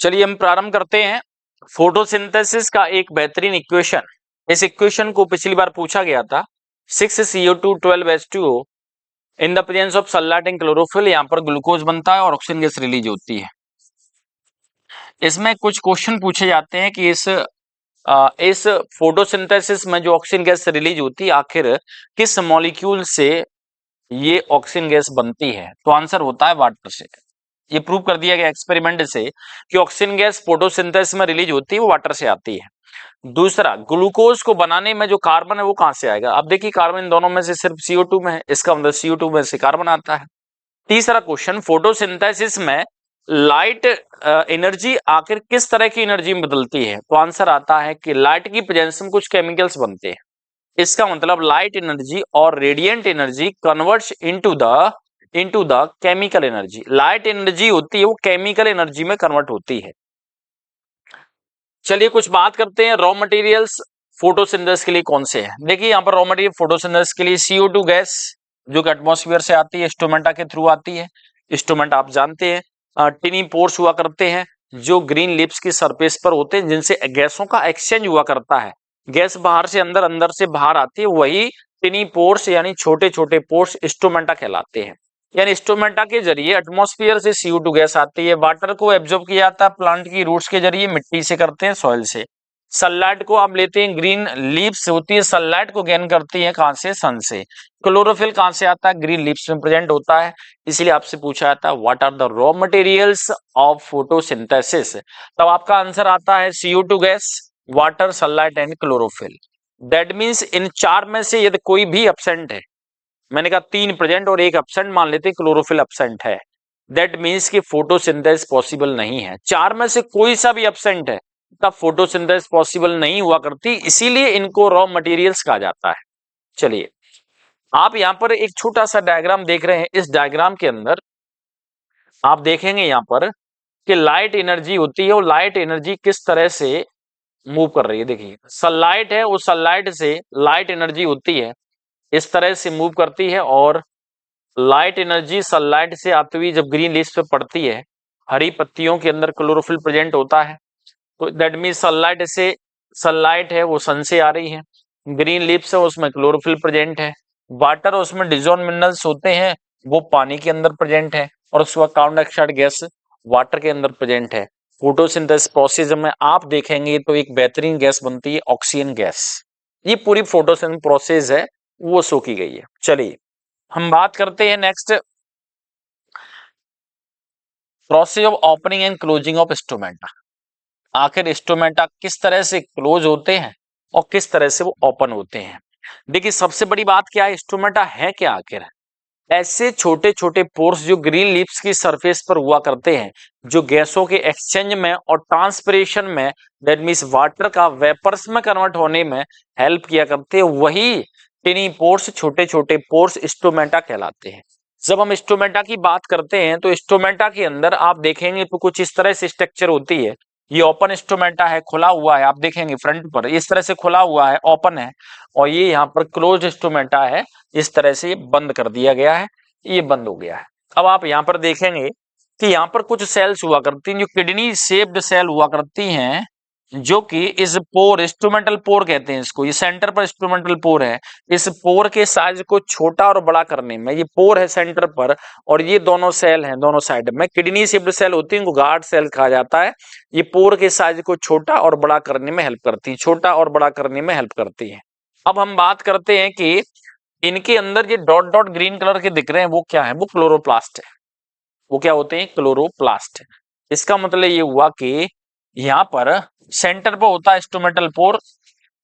चलिए हम प्रारंभ करते हैं। फोटोसिंथेसिस का एक बेहतरीन इक्वेशन, इस इक्वेशन को पिछली बार पूछा गया था। 6CO2 12H2O in the presence of sunlight and chlorophyll, यहाँ पर ग्लूकोज बनता है और ऑक्सीजन गैस रिलीज होती है। इसमें कुछ क्वेश्चन पूछे जाते हैं कि इस फोटोसिंथेसिस में जो ऑक्सीजन गैस रिलीज होती है, आखिर किस मॉलिक्यूल से ये ऑक्सीजन गैस बनती है? तो आंसर होता है वाटर से। ये प्रूव कर दिया गया एक्सपेरिमेंट से कि ऑक्सीजन गैस फोटोसिंथेसिस में रिलीज होती है वो वाटर से आती है। दूसरा, ग्लूकोज को बनाने में जो कार्बन है वो कहां से आएगा? अब देखिए कार्बन इन दोनों में से सिर्फ CO2 में है, इसका मतलब CO2 में से कार्बन आता है। तीसरा क्वेश्चन, फोटोसिंथेसिस में लाइट एनर्जी आखिर किस तरह की एनर्जी में बदलती है? तो आंसर आता है कि लाइट की प्रेजेंस में कुछ केमिकल्स बनते हैं। इसका मतलब लाइट एनर्जी और radiant energy converts into the chemical energy. Light energy होती है वो केमिकल एनर्जी में कन्वर्ट होती है। चलिए कुछ बात करते हैं रॉ मटेरियल्स फोटोसिंथेसिस के लिए कौन से हैं। देखिए यहाँ पर रॉ मटेरियल फोटोसिंथेसिस के लिए CO2 गैस जो कि एटमॉस्फेयर से आती है, स्टोमेटा के थ्रू आती है। स्टोमेटा आप जानते हैं टिनी पोर्स हुआ करते हैं जो ग्रीन लिप्स की सरफेस पर होते हैं, जिनसे गैसों का एक्सचेंज हुआ करता है। गैस बाहर से अंदर, अंदर से बाहर आती है, वही टिनी पोर्स यानी छोटे छोटे पोर्स स्टोमेटा कहलाते हैं। यानी स्टोमेटा के जरिए एटमॉस्फेयर से CO2 गैस आती है। वाटर को एब्जॉर्ब किया जाता है प्लांट की रूट्स के जरिए, मिट्टी से करते हैं, सॉइल से। सनलाइट को आप लेते हैं, ग्रीन लीव्स होती है, सनलाइट को गेन करती है कहां से? सन से। क्लोरोफिल कहां से आता है? ग्रीन लीव्स में प्रेजेंट होता है। इसलिए आपसे पूछा जाता है what are the raw materials of photosynthesis. तब आपका आंसर आता है CO2 gas, water, sunlight and chlorophyll. That means इन चार में से यदि कोई भी एब्सेंट है, मैंने कहा 3 प्रेजेंट और 1 एब्सेंट, मान लेते हैं क्लोरोफिल एब्सेंट है, दैट मीन्स कि फोटोसिंथेसिस पॉसिबल नहीं है। चार में से कोई सा भी एब्सेंट है तब फोटोसिंथेसिस पॉसिबल नहीं हुआ करती, इसीलिए इनको रॉ मटेरियल्स कहा जाता है। चलिए आप यहां पर एक छोटा सा डायग्राम देख रहे हैं। इस डायग्राम के अंदर आप देखेंगे यहां पर कि लाइट एनर्जी होती है, वो लाइट एनर्जी किस तरह से मूव कर रही है। देखिए सनलाइट है, वो सनलाइट से लाइट एनर्जी होती है, इस तरह से मूव करती है, और लाइट एनर्जी सनलाइट से आती हुई जब ग्रीन लीव्स पे पड़ती है, हरी पत्तियों के अंदर क्लोरोफिल प्रेजेंट होता है, तो दैट मीन सनलाइट है वो सन से आ रही है। ग्रीन लीव्स है उसमें क्लोरोफिल प्रेजेंट है। वाटर उसमें डिजॉल्व मिनरल्स होते हैं, वो पानी के अंदर प्रेजेंट है, और उसका कार्बन डाइऑक्साइड गैस वाटर के अंदर प्रेजेंट है। फोटोसिंथेसिस प्रोसेस में आप देखेंगे तो एक बेहतरीन गैस बनती है ऑक्सीजन गैस। ये पूरी फोटोसिंथेसिस प्रोसेस है वो शो की गई है। चलिए हम बात करते हैं next, process of opening and closing of stomata. आखिर स्टोमेटा किस तरह से क्लोज होते हैं और किस तरह से वो ओपन होते हैं। देखिए सबसे बड़ी बात क्या है, स्टोमेटा है क्या? आखिर ऐसे छोटे छोटे पोर्स जो ग्रीन लीव्स की सरफेस पर हुआ करते हैं, जो गैसों के एक्सचेंज में और ट्रांसपिरेशन में, दैट मींस वाटर का वेपर्स में कन्वर्ट होने में हेल्प किया करते हैं, वही टिनी पोर्स, छोटे छोटे पोर्स स्टोमेटा कहलाते हैं। जब हम स्टोमेटा की बात करते हैं तो स्टोमेटा के अंदर आप देखेंगे तो कुछ इस तरह से स्ट्रक्चर होती है। ये ओपन स्टोमेटा है, खुला हुआ है, आप देखेंगे फ्रंट पर इस तरह से खुला हुआ है, ओपन है, और ये यहाँ पर क्लोज स्टोमेटा है, इस तरह से ये बंद कर दिया गया है, ये बंद हो गया है। अब आप यहाँ पर देखेंगे कि यहाँ पर कुछ सेल्स हुआ करती हैं जो किडनी शेप्ड सेल हुआ करती हैं, जो कि इस पोर, इंस्ट्रूमेंटल पोर कहते हैं इसको, ये सेंटर पर इंस्ट्रूमेंटल पोर है। इस पोर के साइज को छोटा और बड़ा करने में, ये पोर है सेंटर पर और ये दोनों सेल हैं दोनों साइड में, किडनी शेप्ड सेल होती है, इनको गार्ड सेल कहा जाता है। ये पोर के साइज को छोटा और बड़ा करने में हेल्प करती है, छोटा और बड़ा करने में हेल्प करती है। अब हम बात करते हैं कि इनके अंदर ये डॉट डॉट ग्रीन कलर के दिख रहे हैं वो क्या है? वो क्लोरोप्लास्ट है। वो क्या होते हैं? क्लोरोप्लास्ट। इसका मतलब ये हुआ कि यहाँ पर सेंटर पर होता है स्टोमेटल पोर,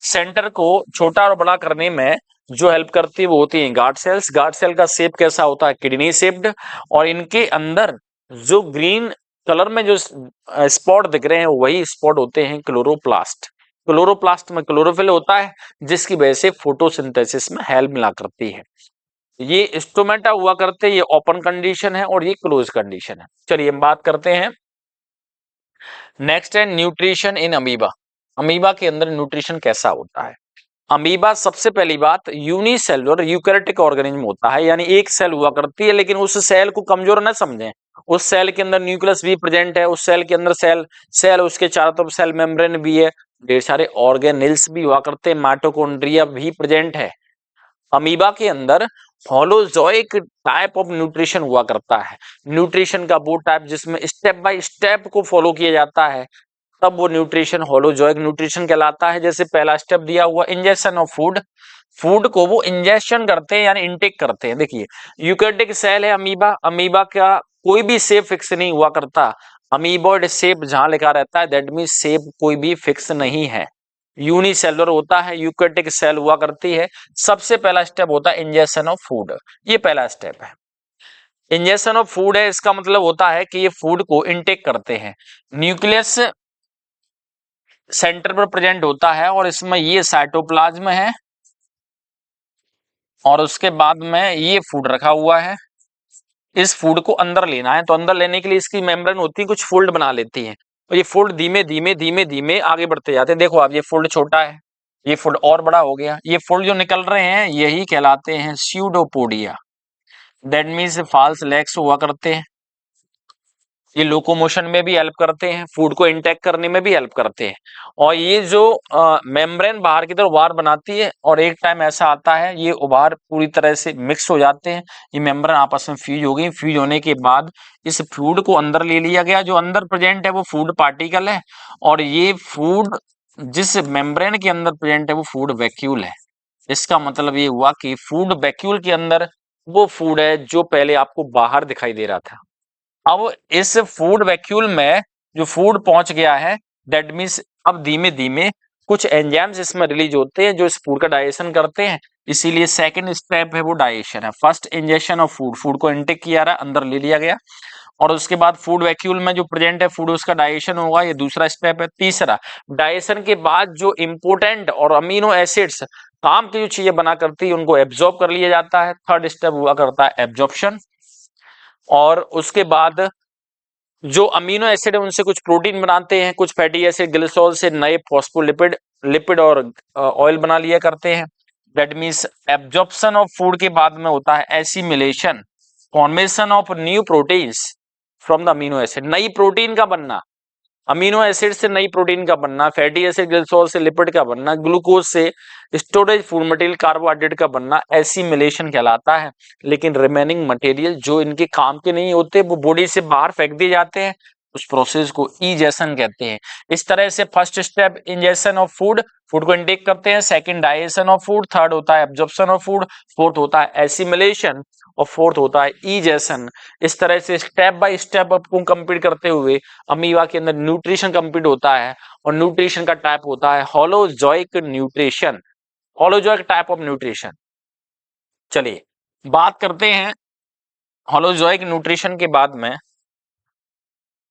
सेंटर को छोटा और बड़ा करने में जो हेल्प करती है वो होती है गार्ड सेल्स। गार्ड सेल का शेप कैसा होता है? किडनी शेप्ड, और इनके अंदर जो ग्रीन कलर में जो स्पॉट दिख रहे हैं वही स्पॉट होते हैं क्लोरोप्लास्ट। क्लोरोप्लास्ट में क्लोरोफिल होता है जिसकी वजह से फोटोसिंथेसिस में हेल्प मिला करती है। ये स्टोमेटा हुआ करते हैं, ये ओपन कंडीशन है और ये क्लोज कंडीशन है। चलिए हम बात करते हैं नेक्स्ट है न्यूट्रिशन इन अमीबा। अमीबा के अंदर न्यूट्रिशन कैसा होता है? अमीबा सबसे पहली बात यूनिसेलुलर यूकैरियोटिक ऑर्गेनिज्म होता है, यानी एक सेल हुआ करती है, लेकिन उस सेल को कमजोर न समझें। उस सेल के अंदर न्यूक्लियस भी प्रेजेंट है, उस सेल के अंदर सेल उसके चारों तरफ सेल मेम्ब्रेन भी है, ढेर सारे ऑर्गेनेल्स भी हुआ करते हैं, माइटोकॉन्ड्रिया भी प्रेजेंट है। अमीबा के अंदर होलोजोइक टाइप ऑफ न्यूट्रिशन हुआ करता है। न्यूट्रिशन का वो टाइप जिसमें स्टेप बाय स्टेप को फॉलो किया जाता है, तब वो न्यूट्रिशन होलोजोइक न्यूट्रिशन कहलाता है। जैसे पहला स्टेप दिया हुआ इंजेक्शन ऑफ फूड, फूड को वो इंजेक्शन करते हैं यानी इनटेक करते हैं। देखिए यूकैरियोटिक सेल है अमीबा, अमीबा का कोई भी शेप फिक्स नहीं हुआ करता। अमीबॉइड शेप जहां लिखा रहता है दैट मीन शेप कोई भी फिक्स नहीं है, यूनिसेलुलर होता है, यूकैरियोटिक सेल हुआ करती है। सबसे पहला स्टेप होता है इंजेक्शन ऑफ फूड, ये पहला स्टेप है। इंजेक्शन ऑफ फूड है, इसका मतलब होता है कि ये फूड को इनटेक करते हैं। न्यूक्लियस सेंटर पर प्रेजेंट होता है और इसमें ये साइटोप्लाज्म है और उसके बाद में ये फूड रखा हुआ है। इस फूड को अंदर लेना है तो अंदर लेने के लिए इसकी मेम्ब्रेन होती है, कुछ फोल्ड बना लेती है और ये फोल्ड धीमे धीमे धीमे धीमे आगे बढ़ते जाते हैं। देखो आप ये फोल्ड छोटा है, ये फोल्ड और बड़ा हो गया, ये फोल्ड जो निकल रहे हैं यही कहलाते हैं pseudopodia, that means false legs हुआ करते हैं। ये लोकोमोशन में भी हेल्प करते हैं, फूड को इंटेक करने में भी हेल्प करते हैं। और ये जो मेम्ब्रेन बाहर की तरफ उभार बनाती है और एक टाइम ऐसा आता है ये उभार पूरी तरह से मिक्स हो जाते हैं, ये मेम्ब्रेन आपस में फ्यूज हो गई। फ्यूज होने के बाद इस फूड को अंदर ले लिया गया, जो अंदर प्रेजेंट है वो फूड पार्टिकल है और ये फूड जिस मेम्ब्रेन के अंदर प्रेजेंट है वो फूड वैक्यूल है। इसका मतलब ये हुआ कि फूड वैक्यूल के अंदर वो फूड है जो पहले आपको बाहर दिखाई दे रहा था। अब इस फूड वैक्यूल में जो फूड पहुंच गया है दैट मीन्स अब धीमे धीमे कुछ एंजाइम्स इसमें रिलीज होते हैं जो इस फूड का डाइजेशन करते हैं, इसीलिए सेकंड स्टेप है वो डाइजेशन है। First injection of food, food को इंटेक किया रहा, अंदर ले लिया गया और उसके बाद फूड वैक्यूल में जो प्रेजेंट है फूड उसका डाइजेशन होगा, ये दूसरा स्टेप है। तीसरा डाइजेशन के बाद जो इंपोर्टेंट और अमीनो एसिड्स काम की जो चीजें बना करती है उनको एब्जॉर्ब कर लिया जाता है। थर्ड स्टेप हुआ करता है एब्जॉर्प्शन और उसके बाद जो अमीनो एसिड है उनसे कुछ प्रोटीन बनाते हैं, कुछ फैटी एसिड ग्लिसरॉल से नए फॉस्फोलिपिड लिपिड और ऑयल बना लिया करते हैं। That means absorption of food के बाद में होता है assimilation, formation of new proteins from the amino acid, नई प्रोटीन का बनना, अमीनो एसिड से नई प्रोटीन का बनना, फैटी एसिड ग्लिसरॉल से लिपिड का बनना, ग्लूकोज से स्टोरेज फूड मटेरियल कार्बोहाइड्रेट का बनना एसिमिलेशन कहलाता है। लेकिन रिमेनिंग मटेरियल जो इनके काम के नहीं होते वो बॉडी से बाहर फेंक दिए जाते हैं, उस प्रोसेस को इजेशन कहते हैं। इस तरह से first step injection of food, food को इनटेक करते हैं, second digestion of food, third होता है एब्जॉर्प्शन ऑफ फूड, फोर्थ होता है एसिमिलेशन और फोर्थ होता है इजेशन। इस तरह से स्टेप बाय स्टेप आपको कंप्लीट करते हुए अमीबा के अंदर न्यूट्रिशन कंप्लीट होता है और न्यूट्रिशन का टाइप होता है holozoic nutrition, holozoic type of nutrition. चलिए बात करते हैं होलोजोइक न्यूट्रिशन के बाद में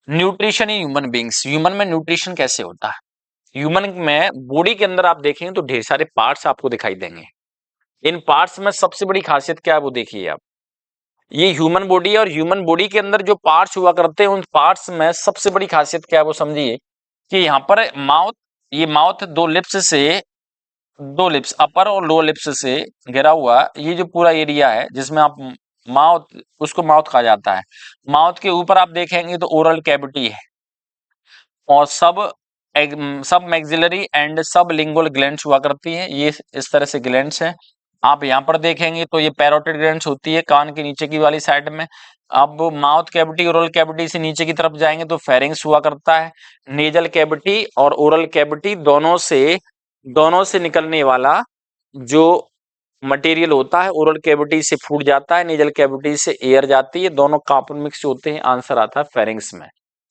nutrition in human beings, human में न्यूट्रिशन कैसे होता है। ह्यूमन में बॉडी के अंदर आप देखेंगे तो ढेर सारे पार्ट्स आपको दिखाई देंगे। इन पार्ट्स में सबसे बड़ी खासियत क्या है वो देखिए आप, ये ह्यूमन बॉडी है और ह्यूमन बॉडी के अंदर जो पार्ट्स हुआ करते हैं उन पार्ट्स में सबसे बड़ी खासियत क्या है वो समझिए कि यहाँ पर माउथ, ये माउथ दो लिप्स अपर और लोअर लिप्स से घिरा हुआ ये जो पूरा एरिया है जिसमें आप माउथ, उसको माउथ कहा जाता है। माउथ के ऊपर आप देखेंगे तो ओरल कैविटी है और सब मैक्सिलरी एंड सब लिंगुअल ग्लैंड्स हुआ करती हैं, ये इस तरह से ग्लैंड्स हैं। आप यहाँ पर देखेंगे तो ये पैरोटिड ग्लैंड्स होती है कान के नीचे की वाली साइड में। अब माउथ कैविटी ओरल कैविटी से नीचे की तरफ जाएंगे तो फेरिंग्स हुआ करता है। नेजल कैविटी और ओरल कैविटी दोनों से निकलने वाला जो मटेरियल होता है ओरल कैविटी से फूट जाता है, नेजल कैविटी से एयर जाती है, दोनों कार्बन मिक्स होते हैं, आंसर आता है फेरिंग्स में।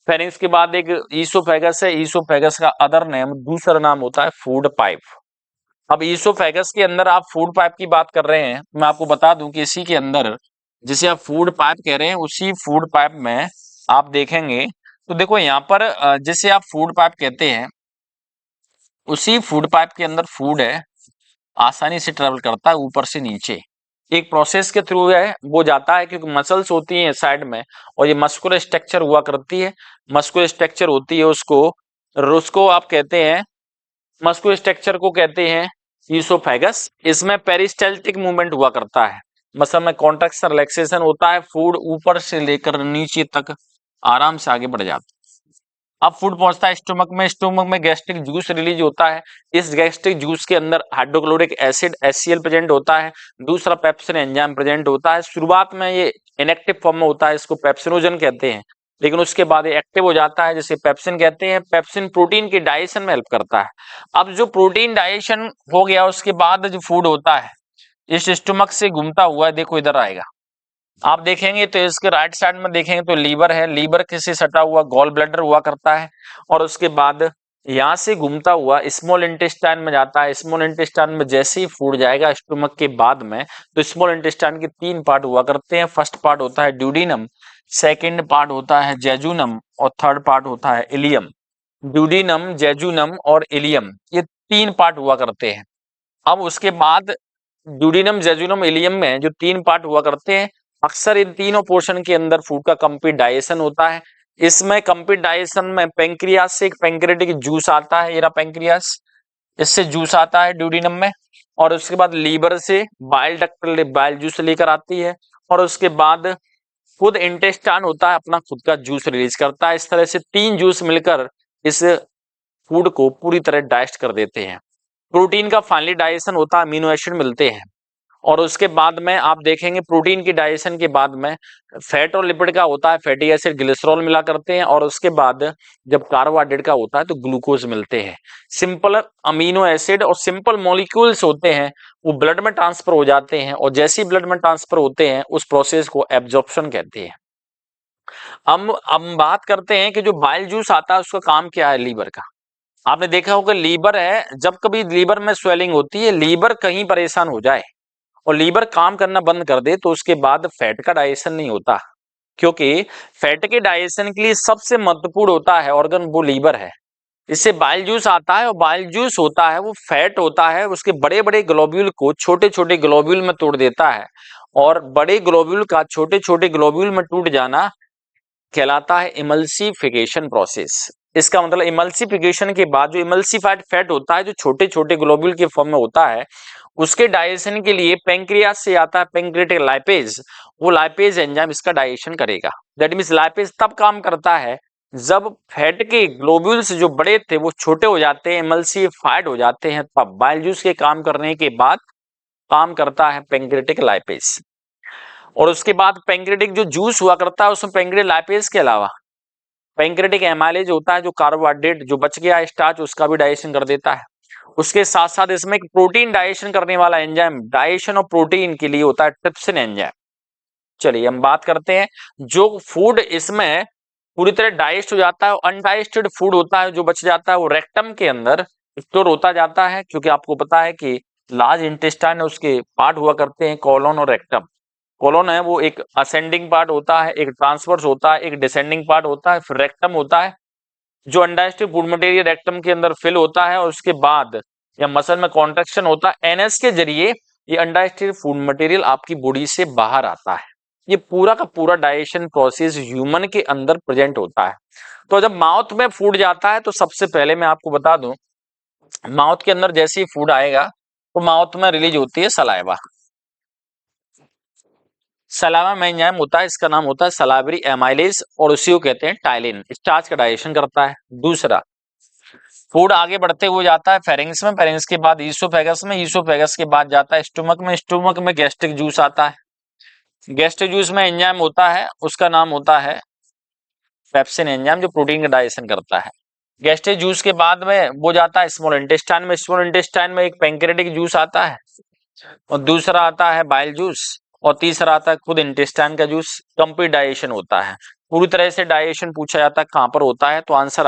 फेरिंग्स के बाद एक ईसोफेगस है, ईसोफेगस का अदर नेम, दूसरा नाम होता है फूड पाइप। अब ईसोफेगस के अंदर आप फूड पाइप की बात कर रहे हैं, मैं आपको बता दूं कि इसी के अंदर जिसे आप फूड पाइप कह रहे हैं उसी फूड पाइप में आप देखेंगे तो देखो यहाँ पर जिसे आप फूड पाइप कहते हैं उसी फूड पाइप के अंदर फूड है, आसानी से ट्रेवल करता है ऊपर से नीचे, एक प्रोसेस के थ्रू है वो जाता है क्योंकि मसल्स होती हैं साइड में और ये मस्कुलर स्ट्रक्चर हुआ करती है, मस्कुलर स्ट्रक्चर होती है उसको आप कहते हैं, मस्कुलर स्ट्रक्चर को कहते हैं ईसोफेगस, इसमें पेरिस्टाल्टिक मूवमेंट हुआ करता है, मसल में कॉन्ट्रैक्शन रिलैक्सेशन होता है, फूड ऊपर से लेकर नीचे तक आराम से आगे बढ़ जाता है। अब फूड पहुंचता है स्टोमक में, स्टोमक में गैस्ट्रिक जूस रिलीज होता है, इस गैस्ट्रिक जूस के अंदर हाइड्रोक्लोरिक एसिड HCl प्रेजेंट होता है, दूसरा पेप्सिन एंजाइम प्रेजेंट होता है। शुरुआत में ये इनएक्टिव फॉर्म में होता है, इसको पेप्सिनोजन कहते हैं, लेकिन उसके बाद ये एक्टिव हो जाता है, जिसे पेप्सिन कहते हैं। पेप्सिन प्रोटीन की डाइजेशन में हेल्प करता है। अब जो प्रोटीन डाइजेशन हो गया उसके बाद जो फूड होता है इस स्टोमक से घूमता हुआ, देखो इधर आएगा, आप देखेंगे तो इसके राइट साइड में देखेंगे तो लीवर है, लीवर किससे सटा हुआ, गॉल ब्लैडर हुआ करता है, और उसके बाद यहाँ से घूमता हुआ स्मॉल इंटेस्टाइन में जाता है। स्मॉल इंटेस्टाइन में जैसे ही फूड जाएगा स्टोमक के बाद में, तो स्मॉल इंटेस्टाइन के 3 पार्ट हुआ करते हैं। फर्स्ट पार्ट होता है ड्यूडीनम, सेकेंड पार्ट होता है जेजुनम, और थर्ड पार्ट होता है इलियम। ड्यूडीनम, जेजुनम और इलियम, ये 3 पार्ट हुआ करते हैं। अब उसके बाद ड्यूडीनम, जेजुनम, इलियम में जो 3 पार्ट हुआ करते हैं, अक्सर इन तीनों पोर्शन के अंदर फूड का कंप्लीट डाइजेशन होता है। इसमें कंप्लीट डाइजेशन में पेंक्रियास से एक पेंक्रेटिक जूस आता है, ये रहा पेंक्रियास, इससे जूस आता है ड्यूडीनम में, और उसके बाद लीवर से बाइल डक्ट बाइल जूस लेकर आती है, और उसके बाद खुद इंटेस्टाइन होता है अपना खुद का जूस रिलीज करता है। इस तरह से 3 जूस मिलकर इस फूड को पूरी तरह डाइजेस्ट कर देते हैं। प्रोटीन का फाइनली डाइजेशन होता है, अमीनो एसिड मिलते हैं, और उसके बाद में आप देखेंगे प्रोटीन की डाइजेशन के बाद में फैट और लिपिड का होता है, फैटी एसिड ग्लिसरॉल मिला करते हैं, और उसके बाद जब कार्बोहाइड्रेट का होता है तो ग्लूकोज मिलते हैं। सिंपल अमीनो एसिड और सिंपल मॉलिक्यूल्स होते हैं, वो ब्लड में ट्रांसफर हो जाते हैं, और जैसे ही ब्लड में ट्रांसफर होते हैं उस प्रोसेस को एब्जॉर्प्शन कहते हैं। हम बात करते हैं कि जो बाइल जूस आता है उसका काम क्या है लीवर का। आपने देखा होगा लीवर है, जब कभी लीवर में स्वेलिंग होती है, लीवर कहीं परेशान हो जाए और लीवर काम करना बंद कर दे, तो उसके बाद फैट का डाइजेशन नहीं होता, क्योंकि फैट के डाइजेशन के लिए सबसे महत्वपूर्ण होता है ऑर्गन वो लीवर है। इससे बाइल जूस आता है, और बाइल जूस होता है वो फैट होता है, उसके बड़े बड़े ग्लोब्यूल को छोटे छोटे ग्लोब्यूल में तोड़ देता है, और बड़े ग्लोब्यूल का छोटे छोटे ग्लोब्यूल में टूट जाना कहलाता है इमल्सिफिकेशन प्रोसेस। इसका मतलब इमल्सिफिकेशन के बाद जो इमल्सिफाइड फैट होता है, जो छोटे छोटे ग्लोब्यूल के फॉर्म में होता है, उसके डाइजेशन के लिए पेंक्रियास से आता है पेंक्रियाटिक लाइपेज, वो लाइपेज एंजाइम इसका डाइजेशन करेगा। दैट मींस लाइपेज तब काम करता है जब फैट के ग्लोब्यूल्स जो बड़े थे वो छोटे हो जाते हैं, इमल्सिफाइड हो जाते हैं, तब बाइल जूस के काम करने के बाद काम करता है पेंक्रियाटिक लाइपेज। और उसके बाद पेंक्रेटिक जो जूस हुआ करता है उसमें पेंक्रेटिक लाइपेज के अलावा पेंक्रेटिक एमाइलेज होता है, जो कार्बोहाइड्रेट जो बच गया है स्टार्च उसका भी डाइजेशन कर देता है। उसके साथ साथ इसमें एक प्रोटीन डाइजेशन करने वाला एंजाइम डाइजेशन ऑफ प्रोटीन के लिए होता है ट्रिप्सिन एंजाइम। चलिए हम बात करते हैं, जो फूड इसमें पूरी तरह डाइजेस्ट हो जाता है, अनडाइजेस्टेड फूड होता है जो बच जाता है वो रेक्टम के अंदर स्टोर होता जाता है, क्योंकि आपको पता है कि लार्ज इंटेस्टाइन उसके पार्ट हुआ करते हैं कॉलोन और रेक्टम। कॉलोन है वो एक असेंडिंग पार्ट होता है, एक ट्रांसवर्स होता है, एक डिसेंडिंग पार्ट होता है, फिर रेक्टम होता है जो अनडाइजेस्टेड फूड मटेरियल रेक्टम के अंदर फिल होता है, और उसके बाद या मसल में कॉन्ट्रैक्शन होता है, एनएस के जरिए ये अनडाइजेस्टेड फूड मटेरियल आपकी बॉडी से बाहर आता है। ये पूरा का पूरा डाइजेशन प्रोसेस ह्यूमन के अंदर प्रेजेंट होता है। तो जब माउथ में फूड जाता है तो सबसे पहले मैं आपको बता दूं, माउथ के अंदर जैसे ही फूड आएगा तो माउथ में रिलीज होती है सलाइवा। सलाइवा में एंजाइम होता है, इसका नाम होता है सलाइवरी एमाइलेज, और उसी को कहते हैं टाइलिन, स्टार्च का डाइजेशन करता है। दूसरा, फूड आगे बढ़ते हुए जाता है फेरिंग्स में, फेरिंग्स के बाद ईसोफेगस में, ईसोफेगस के बाद जाता है स्टोमक में, स्टोमक में गैस्ट्रिक जूस आता है। गैस्ट्रिक जूस में एंजाइम होता है, उसका नाम होता है पेप्सिन एंजाइम, जो प्रोटीन का डाइजेशन करता है। गैस्ट्रिक जूस के बाद में वो जाता है स्मॉल इंटेस्टाइन में, स्मॉल इंटेस्टाइन में एक पेंक्रेटिक जूस आता है, और दूसरा आता है बाइल जूस, और तीसरा आता है खुद इंटेस्टाइन का जूस। कंप्लीट डाइजेशन होता है। पूरी तरह से डाइजेशन पूछा जाता है कहां पर होता है, तो आंसर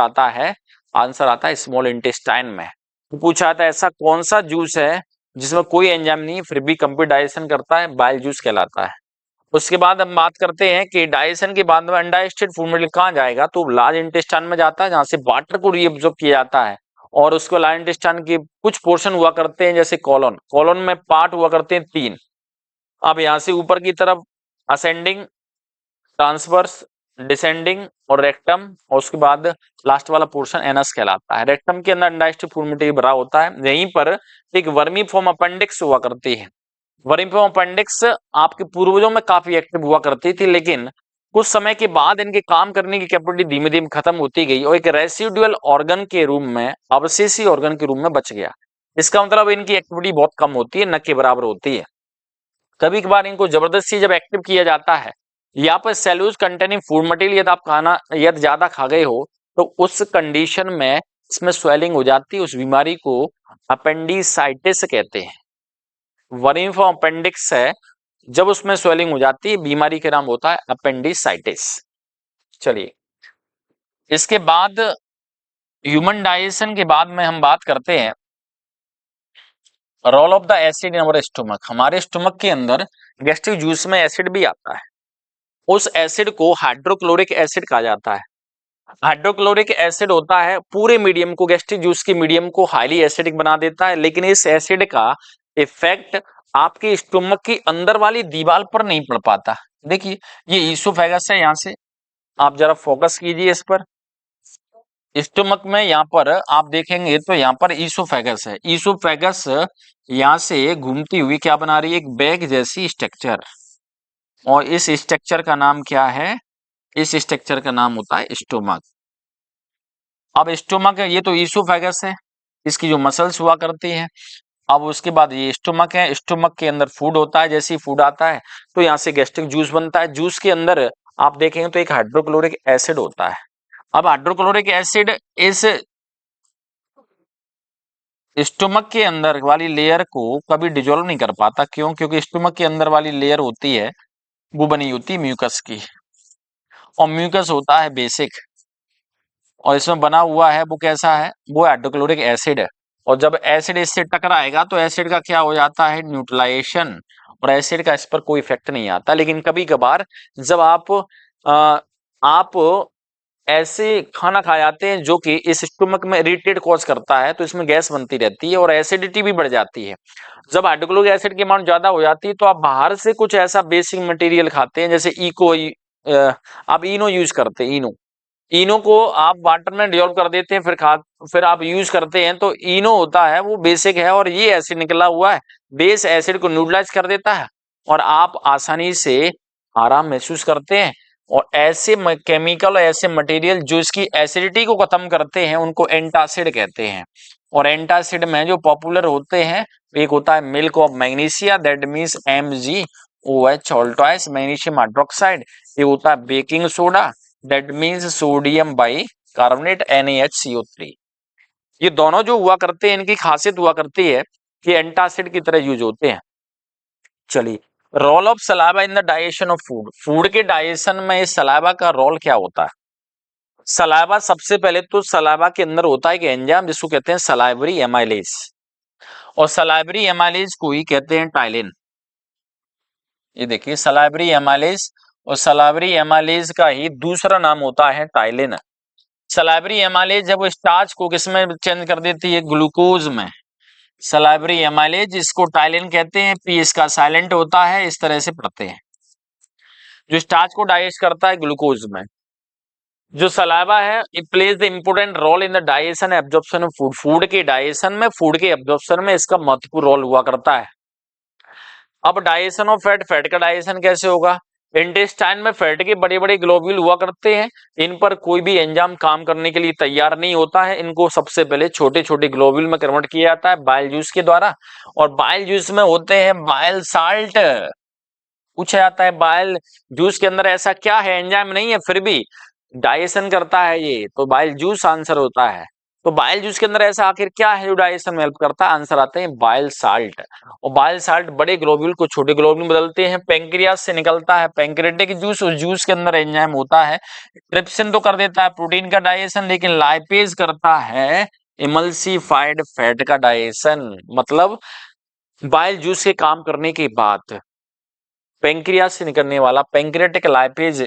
आता है स्मॉल इंटेस्टाइन में। तो पूछा जाता है ऐसा कौन सा जूस है जिसमें कोई एंजाइम नहीं फिर भी कंप्लीट डाइजेशन करता है, बाइल जूस कहलाता है। उसके बाद हम बात करते हैं कि डाइजेशन के बाद में अनडाइजेस्टेड फूड मटेरियल कहाँ जाएगा, तो लार्ज इंटेस्टाइन में जाता है, जहां से वाटर को रीअब्सॉर्ब किया जाता है, और उसको लार्ज इंटेस्टाइन के कुछ पोर्शन हुआ करते हैं जैसे कॉलोन, कॉलोन में पार्ट हुआ करते हैं 3। अब यहाँ से ऊपर की तरफ असेंडिंग, ट्रांसवर्स, डिसेंडिंग और रेक्टम, और उसके बाद लास्ट वाला पोर्शन एनस कहलाता है। रेक्टम के अंदर इंडाइजेस्टिव फूड मटेरियल भरा होता है। यहीं पर एक वर्मी फॉर्म अपेंडिक्स हुआ करती है। वर्मी फॉर्म अपेंडिक्स आपके पूर्वजों में काफी एक्टिव हुआ करती थी, लेकिन कुछ समय के बाद इनके काम करने की कैपेबिलिटी धीमे धीमे खत्म होती गई और एक रेसिडुअल ऑर्गन के रूप में, अवशेषी ऑर्गन के रूप में बच गया। इसका मतलब इनकी एक्टिविटी बहुत कम होती है, न के बराबर होती है। कभी कभार इनको जबरदस्ती जब एक्टिव किया जाता है, या पर सेल्यूलोज कंटेनिंग फूड मटेरियल यदि आप खाना यदि ज्यादा खा गए हो, तो उस कंडीशन में इसमें स्वेलिंग हो जाती है। उस बीमारी को अपेंडिसाइटिस कहते हैं। वर्मी फॉर्म अपेंडिक्स है, जब उसमें स्वेलिंग हो जाती है, बीमारी का नाम होता है अपेंडिसाइटिस। चलिए, इसके बाद ह्यूमन डाइजेशन के बाद में हम बात करते हैं role of the acid in our stomach. हमारे स्टोमक के अंदर गैस्ट्रिक जूस में एसिड भी आता है। उस एसिड को हाइड्रोक्लोरिक एसिड कहा जाता है। हाइड्रोक्लोरिक एसिड होता है पूरे मीडियम को, गैस्ट्रिक जूस की मीडियम को हाईली एसिडिक बना देता है, लेकिन इस एसिड का इफेक्ट आपके स्टोमक की अंदर वाली दीवार पर नहीं पड़ पाता। देखिए, ये ईसोफेगस है, यहां से आप जरा फोकस कीजिए इस पर। स्टोमक में यहाँ पर आप देखेंगे तो यहाँ पर ईसोफेगस है। ईसोफेगस यहाँ से घूमती हुई क्या बना रही है, एक बैग जैसी स्ट्रक्चर, और इस स्ट्रक्चर का नाम क्या है, इस स्ट्रक्चर का नाम होता है स्टोमक। अब स्टोमक है, ये तो ईसोफेगस है, इसकी जो मसल्स हुआ करती हैं। अब उसके बाद ये स्टोमक है, स्टोमक के अंदर फूड होता है। जैसे ही फूड आता है तो यहाँ से गैस्ट्रिक जूस बनता है। जूस के अंदर आप देखेंगे तो एक हाइड्रोक्लोरिक एसिड होता है। अब हाइड्रोक्लोरिक एसिड इस स्टोमक के अंदर वाली लेयर को कभी डिजोल्व नहीं कर पाता। क्यों? क्योंकि स्टोमक के अंदर वाली लेयर होती है, वो बनी होती है म्यूकस की, और म्यूकस होता है बेसिक, और इसमें बना हुआ है वो कैसा है, वो हाइड्रोक्लोरिक एसिड है। और जब एसिड इससे टकराएगा तो एसिड का क्या हो जाता है, न्यूट्रलाइजेशन, और एसिड का इस पर कोई इफेक्ट नहीं आता। लेकिन कभी कभार जब आप ऐसे खाना खा जाते हैं जो कि इस स्टोमक में इरिटेट कॉज करता है, तो इसमें गैस बनती रहती है और एसिडिटी भी बढ़ जाती है। जब हाइड्रोक्लोरिक एसिड की अमाउंट ज्यादा हो जाती है तो आप बाहर से कुछ ऐसा बेसिक मटेरियल खाते हैं, जैसे आप इनो यूज करते हैं। इनो इनो को आप वाटर में डिजोल्व कर देते हैं, फिर आप यूज करते हैं, तो इनो होता है वो बेसिक है, और ये एसिड निकला हुआ है, बेस एसिड को न्यूट्रलाइज कर देता है, और आप आसानी से आराम महसूस करते हैं। और ऐसे केमिकल, ऐसे मटेरियल जो इसकी एसिडिटी को खत्म करते हैं, उनको एंटासिड कहते हैं। और एंटासिड में जो पॉपुलर होते हैं, एक होता है milk of magnesia, that means MgOH, ऑल्टॉइस मैग्नीशियम हाइड्रोक्साइड। ये होता है baking soda, that means sodium bicarbonate NaHCO3। ये दोनों जो हुआ करते हैं, इनकी खासियत हुआ करती है कि एंटासिड की तरह यूज होते हैं। चलिए, role of saliva in the digestion of food. Food के डाइजेशन में इस सलाइवा का रोल क्या होता है? सलाइवा, सबसे पहले तो सलाइवा के अंदर होता है एक एंजाइम जिसको कहते हैं सलाइवरी एमाइलेज, और सलाइवरी एमाइलेज को ही कहते हैं टाइलिन। ये देखिए, सलाइवरी एमाइलेज, और सलाइवरी एमाइलेज का ही दूसरा नाम होता है टाइलिन। सलाइवरी एमाइलेज जब वो स्टार्च को किसमें चेंज कर देती है, ग्लूकोज में। सलाइवरी एमाइलेज, इसको टाइलिन कहते हैं, पी इसका साइलेंट होता है, इस तरह से पढ़ते हैं। जो स्टार्च को डाइजेस्ट करता है ग्लूकोज में। जो सलाइवा है, it plays the important role in the digestion absorption of food. Food के डाइजेशन में, फूड के एब्जॉर्प्शन में इसका महत्वपूर्ण रोल हुआ करता है। अब डाइजेशन ऑफ फैट, फैट का डाइजेशन कैसे होगा? इंटेस्टाइन में फैट के बड़े बड़े ग्लोब्यूल हुआ करते हैं, इन पर कोई भी एंजाइम काम करने के लिए तैयार नहीं होता है। इनको सबसे पहले छोटे छोटे ग्लोब्यूल में कन्वर्ट किया जाता है बाइल जूस के द्वारा, और बाइल जूस में होते हैं बाइल साल्ट। पूछा जाता है बाइल जूस के अंदर ऐसा क्या है, एंजाइम नहीं है फिर भी डाइजेशन करता है ये, तो बाइल जूस आंसर होता है। तो बाइल जूस के अंदर ऐसा आखिर क्या है जो डाइजेशन में हेल्प करता है? आंसर आते हैं बाइल साल्ट। और बाइल साल्ट बड़े ग्लोब्यूल को छोटे ग्लोब्यूल में बदलते हैं। पेंक्रियास से निकलता है पेंक्रेटिक जूस, उस जूस के अंदर एंजाइम होता है। ट्रिप्सिन तो कर देता है प्रोटीन का डाइजेशन, लेकिन लाइपेज करता है इमल्सिफाइड फैट का डाइजेशन। मतलब बाइल जूस के काम करने के बाद पेंक्रियास से निकलने वाला पेंक्रेटिक लाइपेज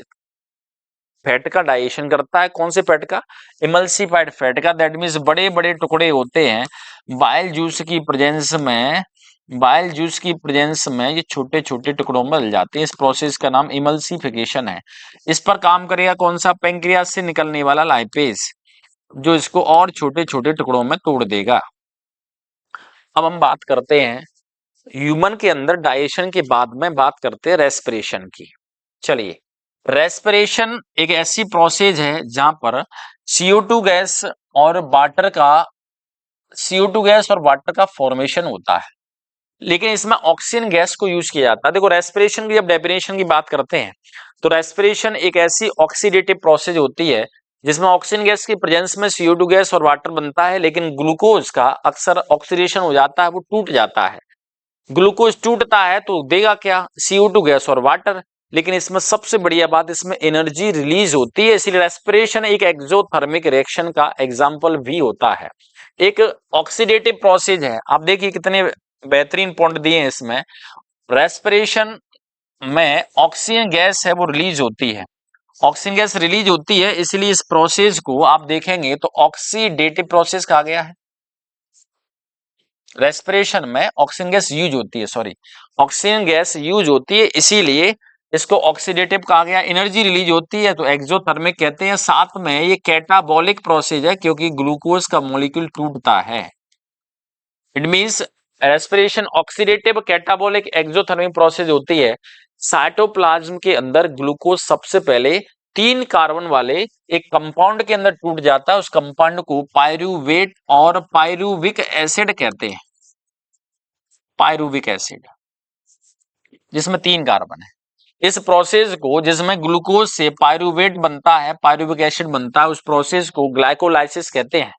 फैट का डाइजेशन करता है। कौन से फैट का? इमल्सिफाइड फैट का, दैट मीन्स बड़े बड़े टुकड़े होते हैं बाइल जूस की प्रेजेंस में, बाइल जूस की प्रेजेंस में ये छोटे छोटे टुकड़ों में मिल जाते हैं। इस प्रोसेस का नाम इमल्सिफिकेशन है। इस पर काम करेगा कौन सा? पेंक्रियास से निकलने वाला लाइपेज, जो इसको और छोटे छोटे टुकड़ों में तोड़ देगा। अब हम बात करते हैं ह्यूमन के अंदर डाइजेशन के बाद में बात करते हैं रेस्पिरेशन की। चलिए, रेस्पिरेशन एक ऐसी प्रोसेस है जहां पर CO2 गैस और वाटर का CO2 गैस और वाटर का फॉर्मेशन होता है, लेकिन इसमें ऑक्सीजन गैस को यूज किया जाता है। देखो, रेस्पिरेशन की जब डेफिनेशन की बात करते हैं तो रेस्पिरेशन एक ऐसी ऑक्सीडेटिव प्रोसेस होती है जिसमें ऑक्सीजन गैस की प्रेजेंस में CO2 गैस और वाटर बनता है, लेकिन ग्लूकोज का अक्सर ऑक्सीडेशन हो जाता है, वो टूट जाता है। ग्लूकोज टूटता है तो देगा क्या? CO2 गैस और वाटर। लेकिन इसमें सबसे बढ़िया बात, इसमें एनर्जी रिलीज होती है, इसलिए रेस्पिरेशन एक एक्सोथर्मिक रिएक्शन का एग्जाम्पल भी होता है। एक ऑक्सीडेटिव प्रोसेस है। आप देखिए कितने बेहतरीन पॉइंट दिए हैं इसमें। रेस्पिरेशन में ऑक्सीजन गैस है वो रिलीज होती है, ऑक्सीजन गैस रिलीज होती है, इसलिए इस प्रोसेस को आप देखेंगे तो ऑक्सीडेटिव प्रोसेस कहा गया है। रेस्पिरेशन में ऑक्सीजन गैस यूज होती है, सॉरी, ऑक्सीजन गैस यूज होती है, इसीलिए इसको ऑक्सीडेटिव कहा गया। एनर्जी रिलीज होती है तो एक्सोथर्मिक कहते हैं। साथ में ये कैटाबॉलिक प्रोसेस है क्योंकि ग्लूकोज का मॉलिक्यूल टूटता है। It means respiration oxidative, catabolic, exothermic process होती है। साइटोप्लाज्म के अंदर ग्लूकोज सबसे पहले 3 कार्बन वाले एक कंपाउंड के अंदर टूट जाता है। उस कंपाउंड को पायरुवेट और पायरुविक एसिड कहते हैं। पायरुविक एसिड, जिसमें 3 कार्बन है। इस प्रोसेस को, जिसमें ग्लूकोज से पायरुवेट बनता है, पायरुविक एसिड बनता है, उस प्रोसेस को ग्लाइकोलाइसिस कहते हैं।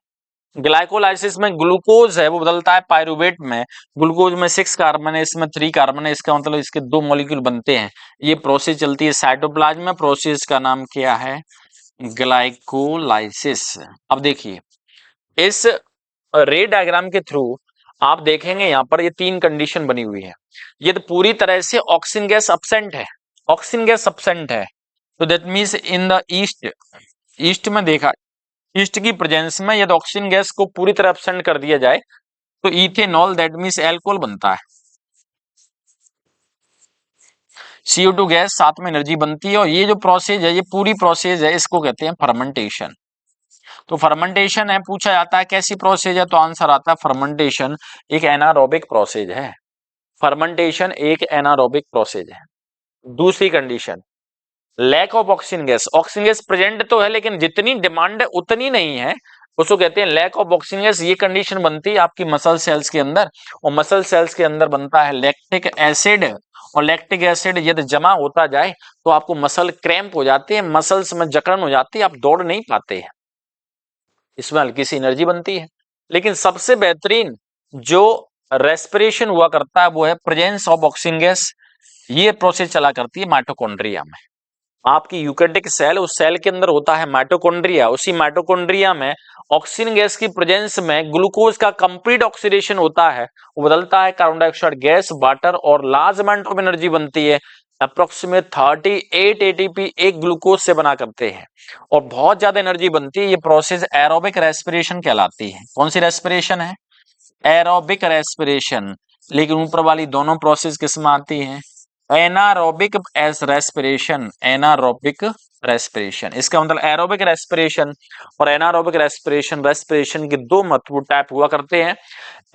ग्लाइकोलाइसिस में ग्लूकोज है वो बदलता है पायरुवेट में। ग्लूकोज में 6 कार्बन है, इसमें 3 कार्बन है, इसका मतलब इसके 2 मॉलिक्यूल बनते हैं। ये प्रोसेस चलती है साइटोप्लाज्म में। प्रोसेस का नाम क्या है? ग्लाइकोलाइसिस। अब देखिए, इस रे डायग्राम के थ्रू आप देखेंगे यहां पर ये 3 कंडीशन बनी हुई है। ये तो पूरी तरह से ऑक्सीजन गैस अब्सेंट है, ऑक्सीजन गैस अब्सेंट है, तो that means in the east, east में देखा, ईस्ट की प्रेजेंस में यदि ऑक्सीजन गैस को पूरी तरह एब्सेंट कर दिया जाए तो इथेनॉल, दैट मींस एल्कोहल बनता है। CO2 गैस साथ में एनर्जी बनती है, और ये जो प्रोसेस है, ये पूरी प्रोसेस है, इसको कहते हैं फर्मेंटेशन। तो फर्मेंटेशन है, पूछा जाता है कैसी प्रोसेस है, तो आंसर आता है फर्मेंटेशन एक एनारोबिक प्रोसेस है। फर्मेंटेशन एक एनारोबिक प्रोसेस है। दूसरी condition, lack of oxygen gas. Oxygen gas present तो है लेकिन जितनी डिमांड है उतनी नहीं है, उसको कहते हैं लैक ऑफ ऑक्सीजन गैस। ये कंडीशन बनती है आपकी मसल सेल्स के अंदर, और मसल सेल्स के अंदर बनता है लैक्टिक एसिड, और लैक्टिक एसिड यदि जमा होता जाए तो आपको मसल क्रैम्प हो जाते हैं, मसल्स में जकड़न हो जाती है, आप दौड़ नहीं पाते हैं। इसमें हल्की सी एनर्जी बनती है। लेकिन सबसे बेहतरीन जो रेस्पिरेशन हुआ करता है वो है प्रेजेंस ऑफ ऑक्सीजन गैस। ये प्रोसेस चला करती है माइटोकॉन्ड्रिया में। आपकी यूकैरियोटिक सेल, उस सेल के अंदर होता है माइटोकॉन्ड्रिया, उसी माइटोकॉन्ड्रिया में ऑक्सीजन गैस की प्रेजेंस में ग्लूकोज का कंप्लीट ऑक्सीडेशन होता है, वो बदलता है कार्बन डाइऑक्साइड गैस, वाटर, और लार्ज अमाउंट ऑफ एनर्जी बनती है। अप्रोक्सीमेट 38 ATP एक ग्लूकोज से बना करते हैं, और बहुत ज्यादा एनर्जी बनती है। ये प्रोसेस एरोबिक रेस्पिरेशन कहलाती है। कौन सी रेस्पिरेशन है? Aerobic respiration. लेकिन ऊपर वाली दोनों प्रोसेस किसमें आती हैं? Anaerobic S respiration, anaerobic respiration. इसका मतलब एरोबिक रेस्पिरेशन और एनारोबिक रेस्पिरेशन, रेस्पिरेशन के 2 महत्वपूर्ण टाइप हुआ करते हैं।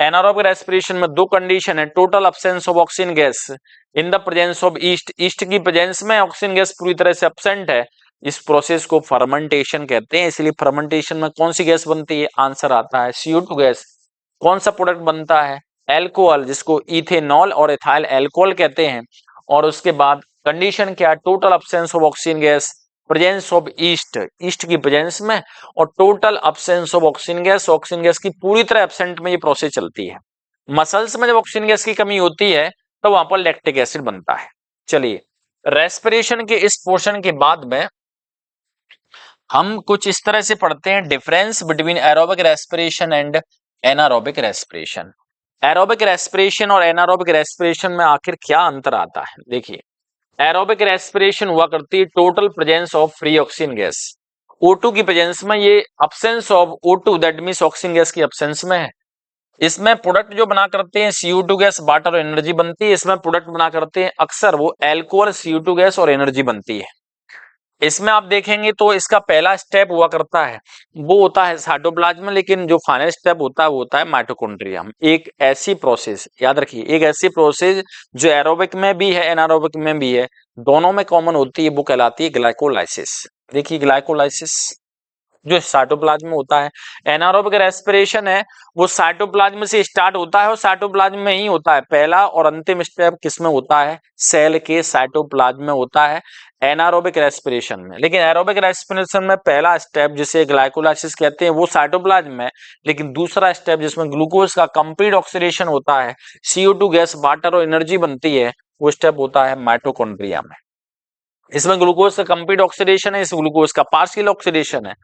एनारोबिक रेस्पिरेशन में 2 कंडीशन है, total absence of oxygen gas in the presence of east, east की प्रेजेंस में ऑक्सीजन गैस पूरी तरह से एब्सेंट है। इस प्रोसेस को फर्मेंटेशन कहते हैं। इसलिए फर्मेंटेशन में कौन सी गैस बनती है? आंसर आता है CO2 गैस। कौन सा प्रोडक्ट बनता है? एल्कोहल, जिसको इथेनॉल और एथाइल एल्कोहल कहते हैं। और उसके बाद कंडीशन क्या? Total absence of oxygen gas, presence of east, east की प्रेजेंस में, और total absence of oxygen gas, oxygen gas की पूरी तरह एब्सेंट में ये प्रोसेस चलती है। मसल्स में जब ऑक्सीजन गैस की कमी होती है तो वहां पर लैक्टिक एसिड बनता है। चलिए, रेस्पिरेशन के इस पोर्शन के बाद में हम कुछ इस तरह से पढ़ते हैं, difference between aerobic respiration and anaerobic respiration. Aerobic respiration और एनारोबिक रेस्पिरेशन में आखिर क्या अंतर आता है? देखिए, एरोबिक रेस्पिरेशन हुआ करती है total presence of free oxygen gas, O2 की प्रेजेंस में, ये absence of O2, that means oxygen gas की अब्सेंस में है। इसमें प्रोडक्ट जो बना करते हैं CO2 गैस, वाटर और एनर्जी बनती है। इसमें प्रोडक्ट बना करते हैं अक्सर वो एल्कोहल, CO2 गैस और एनर्जी बनती है। इसमें आप देखेंगे तो इसका पहला स्टेप हुआ करता है वो होता है साइटोप्लाज्म, लेकिन जो फाइनल स्टेप होता है वो होता है माइटोकॉन्ड्रिया। एक ऐसी प्रोसेस, याद रखिए, एक ऐसी प्रोसेस जो एरोबिक में भी है एनारोबिक में भी है, दोनों में कॉमन होती है, वो कहलाती है ग्लाइकोलाइसिस। देखिए ग्लाइकोलाइसिस जो साइटोप्लाज्म में होता है। एनारोबिक रेस्पिरेशन है वो साइटोप्लाज्म से स्टार्ट होता है और साइटोप्लाज्म में ही होता है। पहला और अंतिम स्टेप किसमें होता है? सेल के साइटोप्लाज्म में होता है, एनारोबिक रेस्पिरेशन में। लेकिन एरोबिक रेस्पिरेशन में पहला स्टेप जिसे ग्लाइकोलाइसिस कहते हैं वो साइटोप्लाज्म में, लेकिन दूसरा स्टेप जिसमें ग्लूकोज का कंप्लीट ऑक्सीडेशन होता है, CO2 गैस, वाटर और एनर्जी बनती है, वो स्टेप होता है माइटोकॉन्ड्रिया में। इसमें ग्लूकोज का कंप्लीट ऑक्सीडेशन है, इस ग्लूकोज का पार्शियल ऑक्सीडेशन है।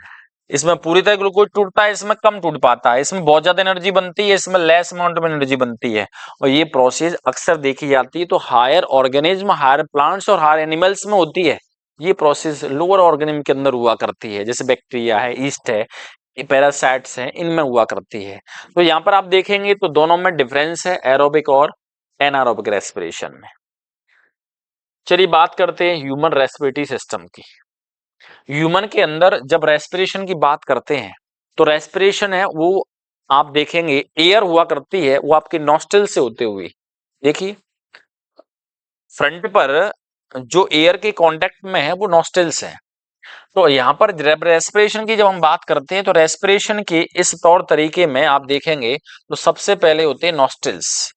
इसमें पूरी तरह ग्लूकोज टूटता है, इसमें कम टूट पाता है। इसमें बहुत ज्यादा एनर्जी बनती है, इसमें लेस अमाउंट में एनर्जी बनती है। और ये प्रोसेस अक्सर देखी जाती है तो हायर ऑर्गेनिज्म, हायर प्लांट्स और हायर एनिमल्स में होती है। ये प्रोसेस लोअर ऑर्गेनिज्म के अंदर हुआ करती है, जैसे बैक्टीरिया है, ईस्ट है, ये पैरासाइट्स हैं, इनमें हुआ करती है। तो यहाँ पर आप देखेंगे तो दोनों में डिफरेंस है, एरोबिक और एनारोबिक रेस्पिरेशन में। चलिए बात करते हैं ह्यूमन रेस्पिरेटरी सिस्टम की। ह्यूमन के अंदर जब रेस्पिरेशन की बात करते हैं तो रेस्पिरेशन है वो आप देखेंगे एयर हुआ करती है, वो आपके नॉस्ट्रिल से होते हुए, देखिए फ्रंट पर जो एयर के कांटेक्ट में है वो नॉस्ट्रिल्स है। तो यहाँ पर रेस्पिरेशन की जब हम बात करते हैं तो रेस्पिरेशन के इस तौर तरीके में आप देखेंगे तो सबसे पहले होते हैं नॉस्ट्रिल्स,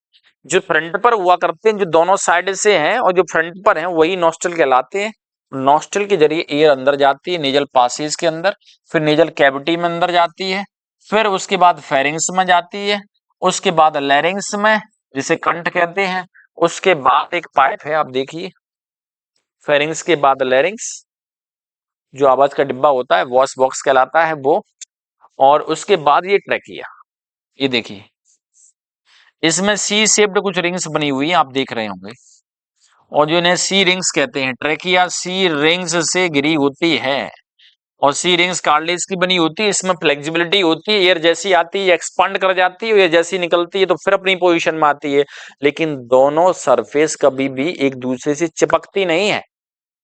जो फ्रंट पर हुआ करते हैं, जो दोनों साइड से हैं और जो फ्रंट पर हैं वही नॉस्ट्रिल कहलाते हैं। नॉस्ट्रिल के जरिए एयर अंदर जाती है नेजल पासेज के अंदर, फिर नेजल कैविटी में अंदर जाती है, फिर उसके बाद फेरिंग्स में जाती है, उसके बाद लैरिंग्स में जिसे कंठ कहते हैं, उसके बाद एक पाइप है आप देखिए, फेरिंग्स के बाद लैरिंग्स, जो आवाज का डिब्बा होता है वॉइस बॉक्स कहलाता है वो, और उसके बाद ये ट्रैकिया। ये देखिए इसमें सी शेप्ड कुछ रिंग्स बनी हुई है, आप देख रहे होंगे, और जो इन्हें सी रिंग्स कहते हैं। ट्रैकिया सी रिंग्स से घिरी होती है और सी रिंग्स कार्टिलेज की बनी होती है। इसमें फ्लेक्सिबिलिटी होती है, एयर जैसी आती है एक्सपांड कर जाती है, एयर जैसी निकलती है तो फिर अपनी पोजीशन में आती है, लेकिन दोनों सरफेस कभी भी एक दूसरे से चिपकती नहीं है।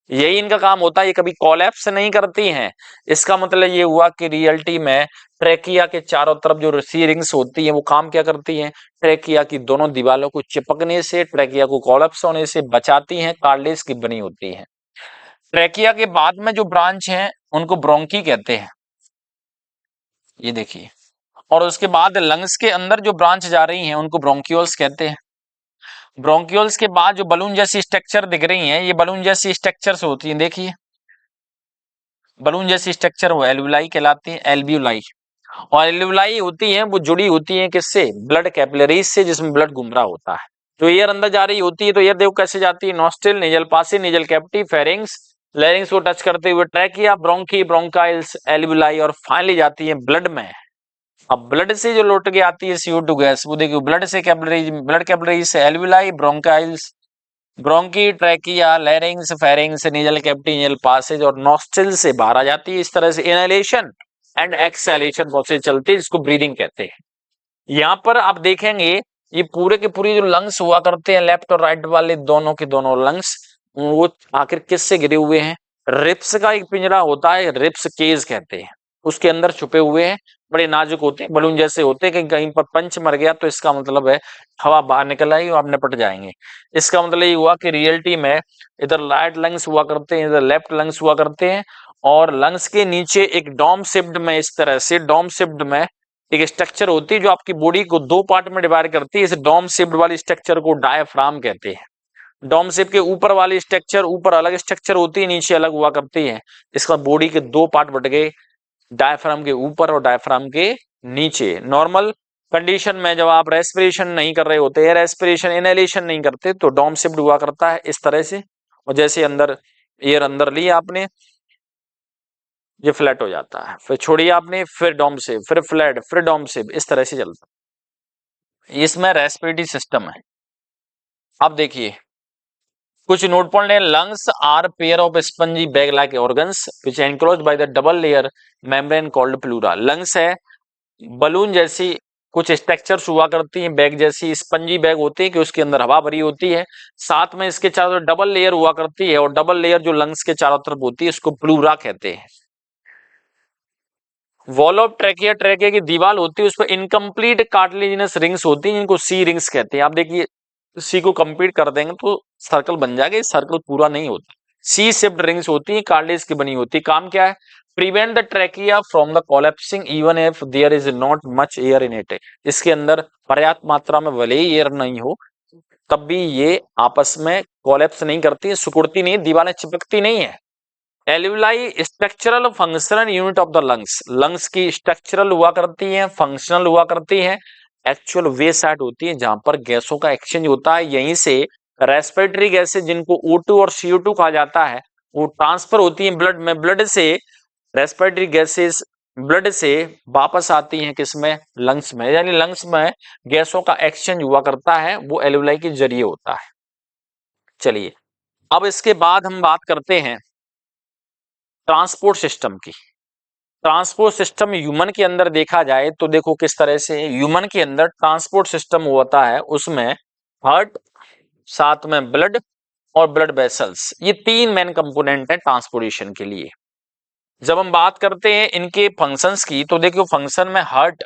यही इनका काम होता है, ये कभी कोलैप्स नहीं करती हैं। इसका मतलब ये हुआ कि रियलिटी में ट्रैकिया के चारों तरफ जो सी रिंग्स होती हैं वो काम क्या करती हैं? ट्रैकिया की दोनों दीवारों को चिपकने से, ट्रैकिया को कोलैप्स होने से बचाती हैं, कार्टिलेज की बनी होती हैं। ट्रैकिया के बाद में जो ब्रांच हैं उनको ब्रोंकी कहते हैं, ये देखिए, और उसके बाद लंग्स के अंदर जो ब्रांच जा रही हैं उनको ब्रोंक्यूल्स कहते हैं। ब्रोंक्यूल्स के बाद जो बलून जैसी स्ट्रक्चर दिख रही हैं, ये बलून जैसी स्ट्रक्चर्स होती हैं, देखिए बलून जैसी स्ट्रक्चर वो एल्विलाई कहलाती है, एल्वियोलाई। और एल्वियोलाई होती हैं वो जुड़ी होती हैं किससे? ब्लड कैपिलरीज से, जिसमें ब्लड घूम रहा होता है। तो एयर अंदर जा रही होती है तो एयर देखो कैसे जाती है, नॉस्ट्रिल, नेजल पासे, नेजल कैविटी, फेरिंग्स, लैरिंग्स को टच करते हुए ट्रैकिया, ब्रोंकी, ब्रोंकाइल्स, एल्वियोलाई और फाइनली जाती है ब्लड में। अब ब्लड से जो लौट के आती है CO2 गैस, वो देखिए ब्लड से कैपिलरीज, ब्लड कैपिलरीज से alveoli, bronchioles, bronchi, trachea, larynx, pharynx, nasal cavity, nasal passage और नॉस्ट्रिल से बाहर आ जाती है। इस तरह से इनहेलेशन एंड एक्सहेलेशन प्रोसेस चलती है, जिसको ब्रीदिंग कहते हैं। यहाँ पर आप देखेंगे ये पूरे के पूरे जो लंग्स हुआ करते हैं, लेफ्ट और राइट वाले दोनों के दोनों लंग्स, वो आखिर किससे घिरे हुए हैं? रिप्स का एक पिंजरा होता है, रिप्स केज कहते हैं, उसके अंदर छुपे हुए हैं, बड़े नाजुक होते हैं, बलून जैसे होते हैं, कहीं कहीं पर पंच मर गया तो इसका मतलब है हवा बाहर निकल आई और आप निपट जाएंगे। इसका मतलब ये हुआ कि रियलिटी में इधर राइट लंग्स हुआ करते हैं, इधर लेफ्ट लंग्स हुआ करते हैं, और लंग्स के नीचे एक डोम शेप्ड में, इस तरह से डोम शेप्ड में एक स्ट्रक्चर होती है जो आपकी बॉडी को दो पार्ट में डिवाइड करती है। इस डोम शेप्ड वाली स्ट्रक्चर को डायफ्राम कहते हैं। डोम शेप के ऊपर वाली स्ट्रक्चर, ऊपर अलग स्ट्रक्चर होती है, नीचे अलग हुआ करती है। इसका बॉडी के दो पार्ट बट गए, डायफ्राम के ऊपर और डायफ्राम के नीचे। नॉर्मल कंडीशन में जब आप रेस्पिरेशन नहीं कर रहे होते, एयर रेस्पिरेशन, इनहेलेशन नहीं करते, तो डोम शेप्ड हुआ करता है इस तरह से, और जैसे अंदर एयर अंदर ली आपने, ये फ्लैट हो जाता है, फिर छोड़िए आपने, फिर डोम शेप, फिर फ्लैट, फिर डोम शेप, इस तरह से चलता है। इसमें रेस्पिरेटरी सिस्टम है। अब देखिए कुछ नोट पॉइंट है। Lungs are pair of spongy bag like organs which enclosed by the double layer membrane called pleura. Lungs है बलून जैसी कुछ स्ट्रक्चर्स हुआ करती हैं बैग जैसी, स्पंजी बैग होती है कि उसके अंदर हवा भरी होती है, साथ में इसके चारों तरफ डबल लेयर हुआ करती है, और डबल लेयर जो लंग्स के चारों तरफ होती है इसको प्लूरा कहते हैं। वॉल ऑफ ट्रैकिया, ट्रैकिया की दीवार होती है, उस पर इनकम्प्लीट कार्टिलेजिनस रिंग्स होती हैं जिनको सी रिंग्स कहते हैं। आप देखिए सी को कंप्लीट कर देंगे तो सर्कल बन जाएगा, सर्कल पूरा नहीं होता। सी शेप्ड रिंग्स होती है, कार्टिलेज की बनी होती है। काम क्या है? Prevent the trachea from the collapsing even if there is not much air in it. इसके अंदर पर्याप्त मात्रा में भले ही एयर नहीं हो तब भी ये आपस में कोलैप्स नहीं करती है, सिकुड़ती नहीं, दीवारें चिपकती नहीं है। Alveoli structural functional unit of the lungs, lungs की स्ट्रक्चरल हुआ करती है, फंक्शनल हुआ करती है। एक्चुअल वे साइड होती है जहां पर गैसों का एक्सचेंज होता है, यहीं से रेस्पिरेटरी गैसें जिनको O2 और CO2 कहा जाता है वो ट्रांसफर होती है ब्लड में, ब्लड से रेस्पिरेटरी गैसेस ब्लड से वापस आती हैं किसमें? लंग्स में, यानी लंग्स में गैसों का एक्सचेंज हुआ करता है वो एल्विलाई के जरिए होता है। चलिए अब इसके बाद हम बात करते हैं ट्रांसपोर्ट सिस्टम की। ट्रांसपोर्ट सिस्टम ह्यूमन के अंदर देखा जाए तो देखो किस तरह से ह्यूमन के अंदर ट्रांसपोर्ट सिस्टम होता है, उसमें हार्ट, साथ में ब्लड और ब्लड वेसल्स, ये तीन मेन कंपोनेंट है ट्रांसपोर्टेशन के लिए। जब हम बात करते हैं इनके फंक्शंस की तो देखो फंक्शन में हार्ट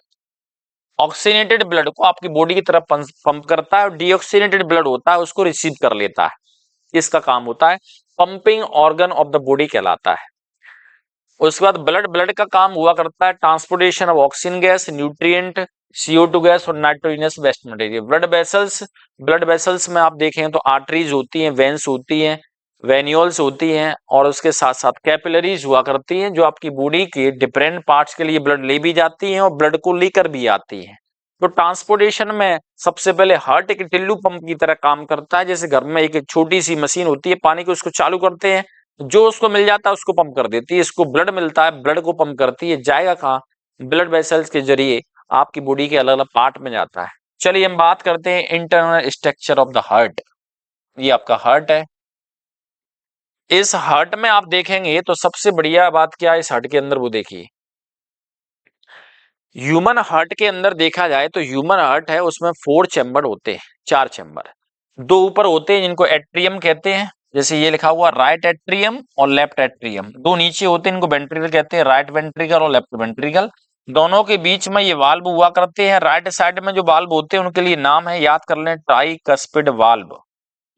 ऑक्सीनेटेड ब्लड को आपकी बॉडी की तरफ पंप करता है और डीऑक्सीनेटेड ब्लड होता है उसको रिसीव कर लेता है, इसका काम होता है pumping organ of the body कहलाता है। उसके बाद ब्लड, ब्लड का काम हुआ करता है transportation of oxygen gas, nutrient, CO2 gas और nitrogenous waste material. Blood vessels, blood vessels में आप देखें तो आर्टरीज होती हैं, वेन्स होती हैं, वेन्यूल्स होती हैं और उसके साथ साथ कैपिलरीज हुआ करती हैं जो आपकी बॉडी के डिफरेंट पार्ट्स के लिए ब्लड ले भी जाती हैं और ब्लड को लेकर भी आती हैं। तो ट्रांसपोर्टेशन में सबसे पहले हार्ट एक टिल्लू पंप की तरह काम करता है, जैसे घर में एक छोटी सी मशीन होती है पानी की, उसको चालू करते हैं जो उसको मिल जाता है उसको पंप कर देती है, इसको ब्लड मिलता है ब्लड को पंप करती है, जाएगा कहाँ? ब्लड वेसल्स के जरिए आपकी बॉडी के अलग अलग पार्ट में जाता है। चलिए हम बात करते हैं internal structure of the heart. ये आपका हार्ट है, इस हार्ट में आप देखेंगे तो सबसे बढ़िया बात क्या है इस हार्ट के अंदर, वो देखिए ह्यूमन हार्ट के अंदर देखा जाए तो ह्यूमन हार्ट है उसमें 4 चैम्बर होते हैं, 4 चैम्बर, 2 ऊपर होते हैं जिनको एट्रियम कहते हैं, जैसे ये लिखा हुआ राइट एट्रियम और लेफ्ट एट्रियम। 2 नीचे होते हैं इनको वेंट्रिकल कहते हैं, राइट वेंट्रिकल और लेफ्ट वेंट्रिकल। दोनों के बीच में ये वाल्व हुआ करते हैं, राइट साइड में जो वाल्व होते हैं उनके लिए नाम है, याद कर लें, ट्राइकस्पिड वाल्व।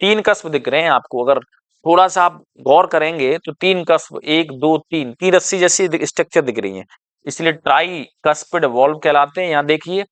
3 कस्प दिख रहे हैं आपको, अगर थोड़ा सा आप गौर करेंगे तो 3 कस्प, 1 2 3, 3 रस्सी जैसी स्ट्रक्चर दिख रही है, इसलिए ट्राई कस्पिड वॉल्व कहलाते हैं। यहाँ देखिए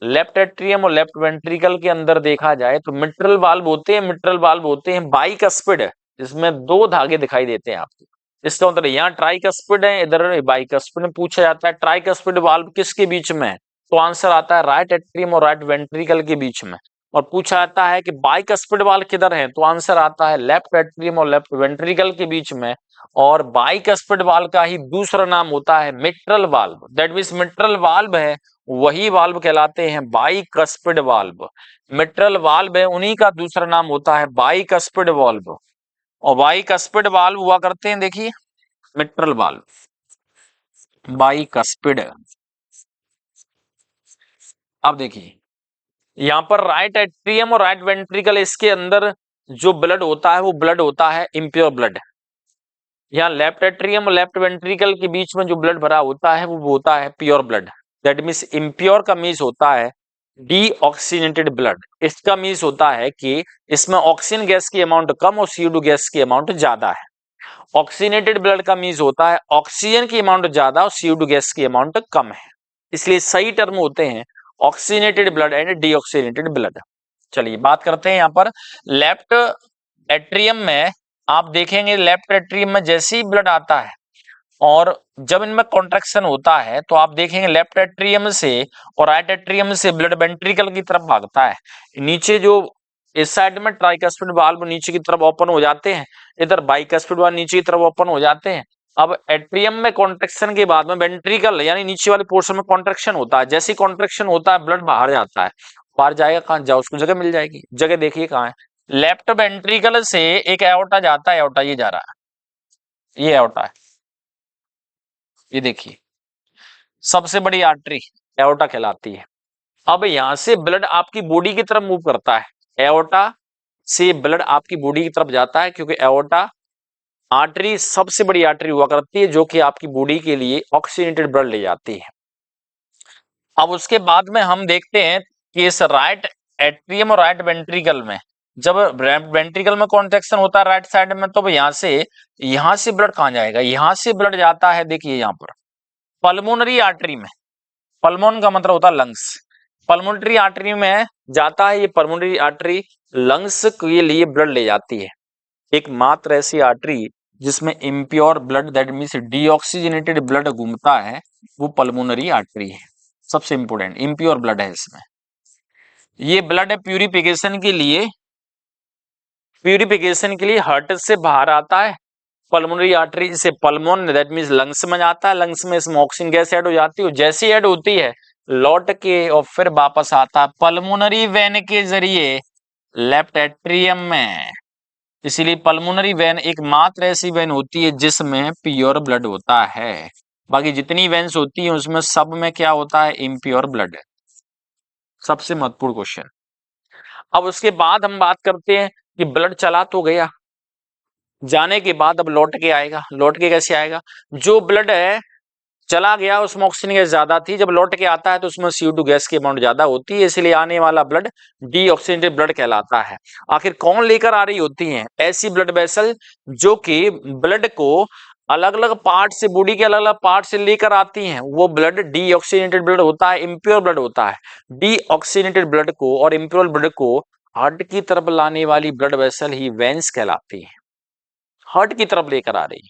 लेफ्ट एट्रियम और लेफ्ट वेंट्रिकल के अंदर देखा जाए तो मिट्रल वाल्व होते हैं, मिट्रल वाल्व होते हैं बाइकस्पिड, जिसमें 2 धागे दिखाई देते हैं आपको। इसका मतलब यहाँ ट्राइकस्पिड है, इधर बाइकस्पिड में पूछा जाता है ट्राइकस्पिड वाल्व किसके बीच में है, तो आंसर आता है राइट एट्रियम और राइट वेंट्रिकल के बीच में। और पूछा जाता है कि बाइकस्पिड वाल्व किधर है, तो आंसर आता है लेफ्ट एट्रियम और लेफ्ट वेंट्रिकल के बीच में। और बाइकस्पिड वाल्व का ही दूसरा नाम होता है mitral valve, that means mitral valve है वही वाल्व कहलाते हैं बाइकस्पिड वाल्व। मिट्रल वाल्व है उन्हीं का दूसरा नाम होता है बाइकस्पिड वाल्व, और बाइकस्पिड वाल्व हुआ करते हैं देखिए मिट्रल वाल्व, बाइकस्पिड। अब देखिए यहाँ पर राइट एट्रियम और राइट वेंट्रिकल, इसके अंदर जो ब्लड होता है वो ब्लड होता है इम्प्योर ब्लड। यहाँ लेफ्ट एट्रियम और लेफ्ट वेंट्रिकल के बीच में जो ब्लड भरा होता है वो होता है pure blood, that means impure का मीन्स होता है डीऑक्सीनेटेड ब्लड। इसका मीन्स होता है कि इसमें ऑक्सीजन गैस की अमाउंट कम और CO2 गैस की अमाउंट ज्यादा है। ऑक्सीनेटेड ब्लड का मीन्स होता है ऑक्सीजन की अमाउंट ज्यादा और CO2 गैस की अमाउंट कम है, इसलिए सही टर्म होते हैं oxygenated blood and deoxygenated blood. चलिए बात करते हैं यहाँ पर लेफ्ट एट्रियम में, आप देखेंगे लेफ्ट एट्रियम में जैसे ही ब्लड आता है और जब इनमें कॉन्ट्रैक्शन होता है तो आप देखेंगे लेफ्ट एट्रियम से और राइट एट्रियम से ब्लड वेंट्रिकल की तरफ भागता है। नीचे जो इस साइड में ट्राइकस्पिड वाल्व नीचे की तरफ ओपन हो जाते हैं, इधर बाइकस्पिड वाल्व नीचे की तरफ ओपन हो जाते हैं। अब एट्रियम में कॉन्ट्रैक्शन के बाद में वेंट्रिकल यानी नीचे वाले पोर्शन में कॉन्ट्रैक्शन होता है, जैसे ही कॉन्ट्रैक्शन होता है ब्लड बाहर जाता है, बाहर जाएगा कहाँ, जाओ उसको जगह मिल जाएगी, जगह देखिए कहाँ है, लेफ्ट वेंट्रिकल से एक एओर्टा जाता है, एओर्टा ये जा रहा है, ये एओर्टा है, ये देखिए सबसे बड़ी आर्टरी एओर्टा कहलाती है। अब यहां से ब्लड आपकी बॉडी की तरफ मूव करता है, एओर्टा से ब्लड आपकी बॉडी की तरफ जाता है, क्योंकि एओर्टा आर्टरी सबसे बड़ी आर्टरी हुआ करती है जो कि आपकी बॉडी के लिए ऑक्सीजनेटेड ब्लड ले जाती है। अब उसके बाद में हम देखते हैं कि इस राइट एट्रियम और राइट वेंट्रिकल में, जब वेंट्रिकल में कॉन्ट्रैक्शन होता है राइट साइड में, तो यहां से ब्लड कहां जाएगा, यहां से ब्लड जाता है, देखिए यहां पर पल्मोनरी आर्टरी में। पल्मोन का मतलब होता है लंग्स, पल्मोनरी आर्टरी में जाता है। ये पल्मोनरी आर्टरी लंग्स के लिए ब्लड ले जाती है। एकमात्र ऐसी आर्टरी जिसमें impure blood, that means deoxygenated blood घूमता है, वो पल्मोनरी आर्टरी है। सबसे इंपोर्टेंट इम्प्योर ब्लड है इसमें। ये ब्लड प्यूरिफिकेशन के लिए हार्ट से बाहर आता है। पल्मोनरी आर्टरी से पल्मोन, दैट मीन्स लंग्स में जाता है। लंग्स में इसमें ऑक्सीजन गैस ऐड हो जाती है, जैसी ऐड होती है लौट के और फिर वापस आता है पल्मोनरी वेन के जरिए लेफ्ट एट्रियम में। इसीलिए पल्मोनरी वेन एकमात्र ऐसी वेन होती है जिसमें प्योर ब्लड होता है। बाकी जितनी वेन्स होती है उसमें सब में क्या होता है, इम्प्योर ब्लड है। सबसे महत्वपूर्ण क्वेश्चन। अब उसके बाद हम बात करते हैं कि ब्लड चला तो गया, जाने के बाद अब लौट के आएगा। लौट के कैसे आएगा, जो ब्लड है चला गया उसमें ऑक्सीजन गैस ज्यादा थी, जब लौट के आता है तो उसमें CO2 गैस की अमाउंट ज्यादा होती है, इसलिए आने वाला ब्लड डीऑक्सीजनेटेड ब्लड कहलाता है। आखिर कौन लेकर आ रही होती है, ऐसी ब्लड वेसल जो कि ब्लड को अलग अलग पार्ट से, बॉडी के अलग अलग पार्ट से लेकर आती हैं, वो ब्लड डीऑक्सीजनेटेड ब्लड होता है, इम्प्योर ब्लड होता है। डीऑक्सीजनेटेड ब्लड को और इम्प्योर ब्लड को हार्ट की तरफ लाने वाली ब्लड वेसल ही वेन्स कहलाती है। हार्ट की तरफ लेकर आ रही है,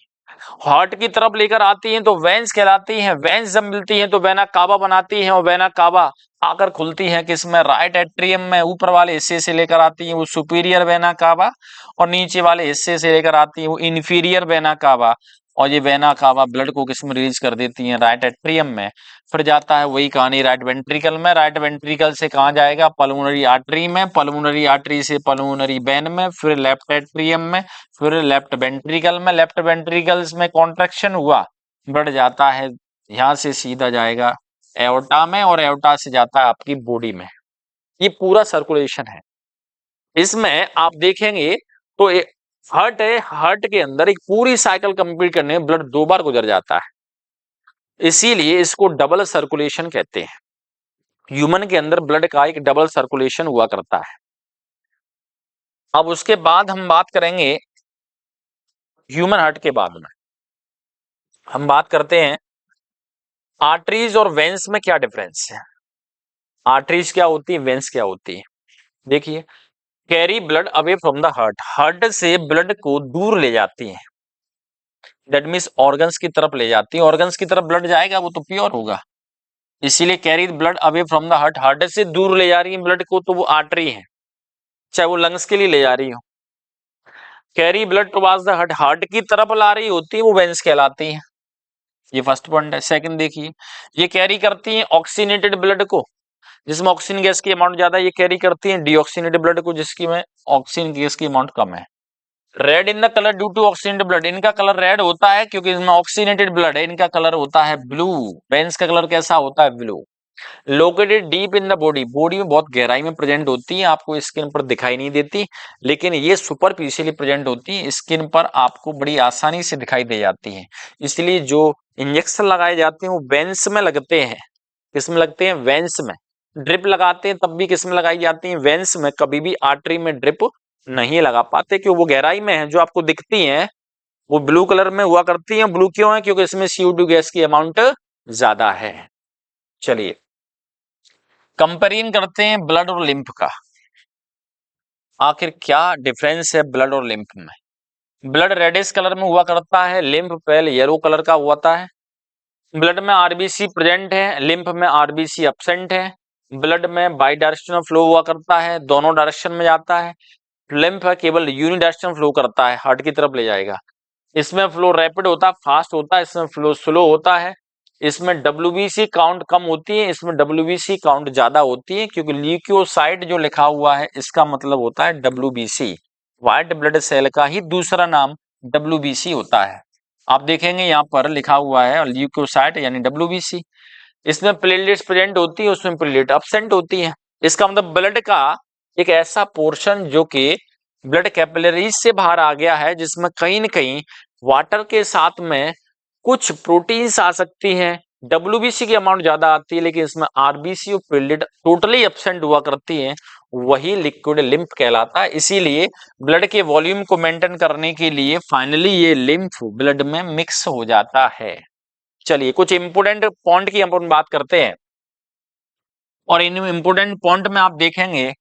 हार्ट की तरफ लेकर आती हैं तो वेन्स कहलाती हैं। वेन्स जब मिलती हैं तो वेना कावा बनाती हैं, और वेना कावा आकर खुलती है किसमें, राइट एट्रियम में। ऊपर वाले हिस्से से लेकर आती हैं वो सुपीरियर वेना कावा, और नीचे वाले हिस्से से लेकर आती है वो इन्फीरियर वेना कावा। और ये वेना कावा ब्लड को किसमें रिलीज कर देती है, राइट एट्रियम में। फिर जाता है वही कहानी राइट वेंट्रिकल में, राइट वेंट्रिकल से कहाँ जाएगा, पल्मोनरी आर्टरी में, पल्मोनरी आर्टरी से पल्मोनरी वेन में, फिर लेफ्ट एट्रियम में, फिर लेफ्ट वेंट्रिकल में। लेफ्ट वेंट्रिकल्स में कॉन्ट्रैक्शन हुआ, बढ़ जाता है, यहां से सीधा जाएगा एओर्टा में, और एओर्टा से जाता है आपकी बॉडी में। ये पूरा सर्कुलेशन है। इसमें आप देखेंगे तो हार्ट है, हार्ट के अंदर एक पूरी साइकिल कंप्लीट करने में ब्लड 2 बार गुजर जाता है, इसीलिए इसको डबल सर्कुलेशन कहते हैं। ह्यूमन के अंदर ब्लड का एक डबल सर्कुलेशन हुआ करता है। अब उसके बाद हम बात करेंगे ह्यूमन हार्ट के बाद में हम बात करते हैं आर्टरीज और वेन्स में क्या डिफरेंस है। आर्टरीज क्या होती है, वेन्स क्या होती है। देखिए, carry blood away from the heart, heart से ब्लड को दूर ले जाती है, दैट मीन्स ऑर्गन्स की तरफ ले जाती है। ऑर्गन्स की तरफ ब्लड जाएगा वो तो प्योर होगा, इसीलिए carry blood away from the heart, heart से दूर ले जा रही है ब्लड को तो वो आर्टरी है, चाहे वो लंग्स के लिए ले जा रही हो। Carry blood towards the heart, heart की तरफ ला रही होती है वो वेन्स कहलाती है। ये फर्स्ट पॉइंट है। सेकंड देखिए, ये कैरी करती हैं ऑक्सीनेटेड ब्लड को, जिसमें ऑक्सीजन गैस की अमाउंट ज्यादा है, ये कैरी करती हैं डीऑक्सीनेटेड ब्लड को जिसकी में ऑक्सीजन गैस की अमाउंट कम है। Red in the colour due to oxygenated blood, इनका कलर रेड होता है क्योंकि इसमें ऑक्सीनेटेड ब्लड है, इनका कलर होता है ब्लू। वेन्स का कलर कैसा होता है, blue. Located deep in the body, body में बहुत गहराई में प्रेजेंट होती है, आपको स्किन पर दिखाई नहीं देती, लेकिन ये सुपरफिशियली प्रेजेंट होती है, स्किन पर आपको बड़ी आसानी से दिखाई दे जाती है। इसलिए जो इंजेक्शन लगाए जाते हैं वो वेन्स में लगते हैं। किसमें लगते हैं, वेन्स में। ड्रिप लगाते हैं तब भी किसमें लगाई जाती है, वेन्स में। कभी भी आर्टरी में ड्रिप नहीं लगा पाते क्योंकि वो गहराई में है, जो आपको दिखती है वो ब्लू कलर में हुआ करती है। ब्लू क्यों है, क्योंकि इसमें CO2 गैस की अमाउंट ज्यादा है। चलिए, कंपेरिजन करते हैं ब्लड और लिम्फ का। आखिर क्या डिफरेंस है ब्लड और लिम्फ में। ब्लड रेडिश कलर में हुआ करता है, लिम्फ पेल येलो कलर का होता है। ब्लड में आरबीसी प्रेजेंट है, लिम्फ में आरबीसी एब्सेंट है। ब्लड में बाई डायरेक्शनल फ्लो हुआ करता है, दोनों डायरेक्शन में जाता है। लिम्फ केवल यूनिडायरेक्शनल फ्लो करता है, हार्ट की तरफ ले जाएगा। इसमें फ्लो रैपिड होता है, फास्ट होता है, इसमें फ्लो स्लो होता है। इसमें WBC काउंट कम होती है, इसमें WBC काउंट ज्यादा होती है, क्योंकि ल्यूकोसाइट जो लिखा हुआ है इसका मतलब होता है WBC, व्हाइट ब्लड सेल का ही दूसरा नाम WBC होता है। आप देखेंगे यहाँ पर लिखा हुआ है ल्यूकोसाइट यानी WBC। इसमें प्लेटलेट्स प्रेजेंट होती है, उसमें प्लेटलेट अब्सेंट होती है। इसका मतलब ब्लड का एक ऐसा पोर्शन जो कि ब्लड कैपिलरीज से बाहर आ गया है, जिसमें कहीं न कहीं वाटर के साथ में कुछ प्रोटीन्स आ सकती हैं, डब्ल्यूबीसी की अमाउंट ज्यादा आती है, लेकिन इसमें आरबीसी और प्लेटलेट टोटली एब्सेंट हुआ करती है, वही लिक्विड लिम्फ कहलाता है। इसीलिए ब्लड के वॉल्यूम को मेंटेन करने के लिए फाइनली ये लिम्फ ब्लड में मिक्स हो जाता है। चलिए कुछ इंपोर्टेंट पॉइंट की हम बात करते हैं, और इन इंपोर्टेंट पॉइंट में आप देखेंगे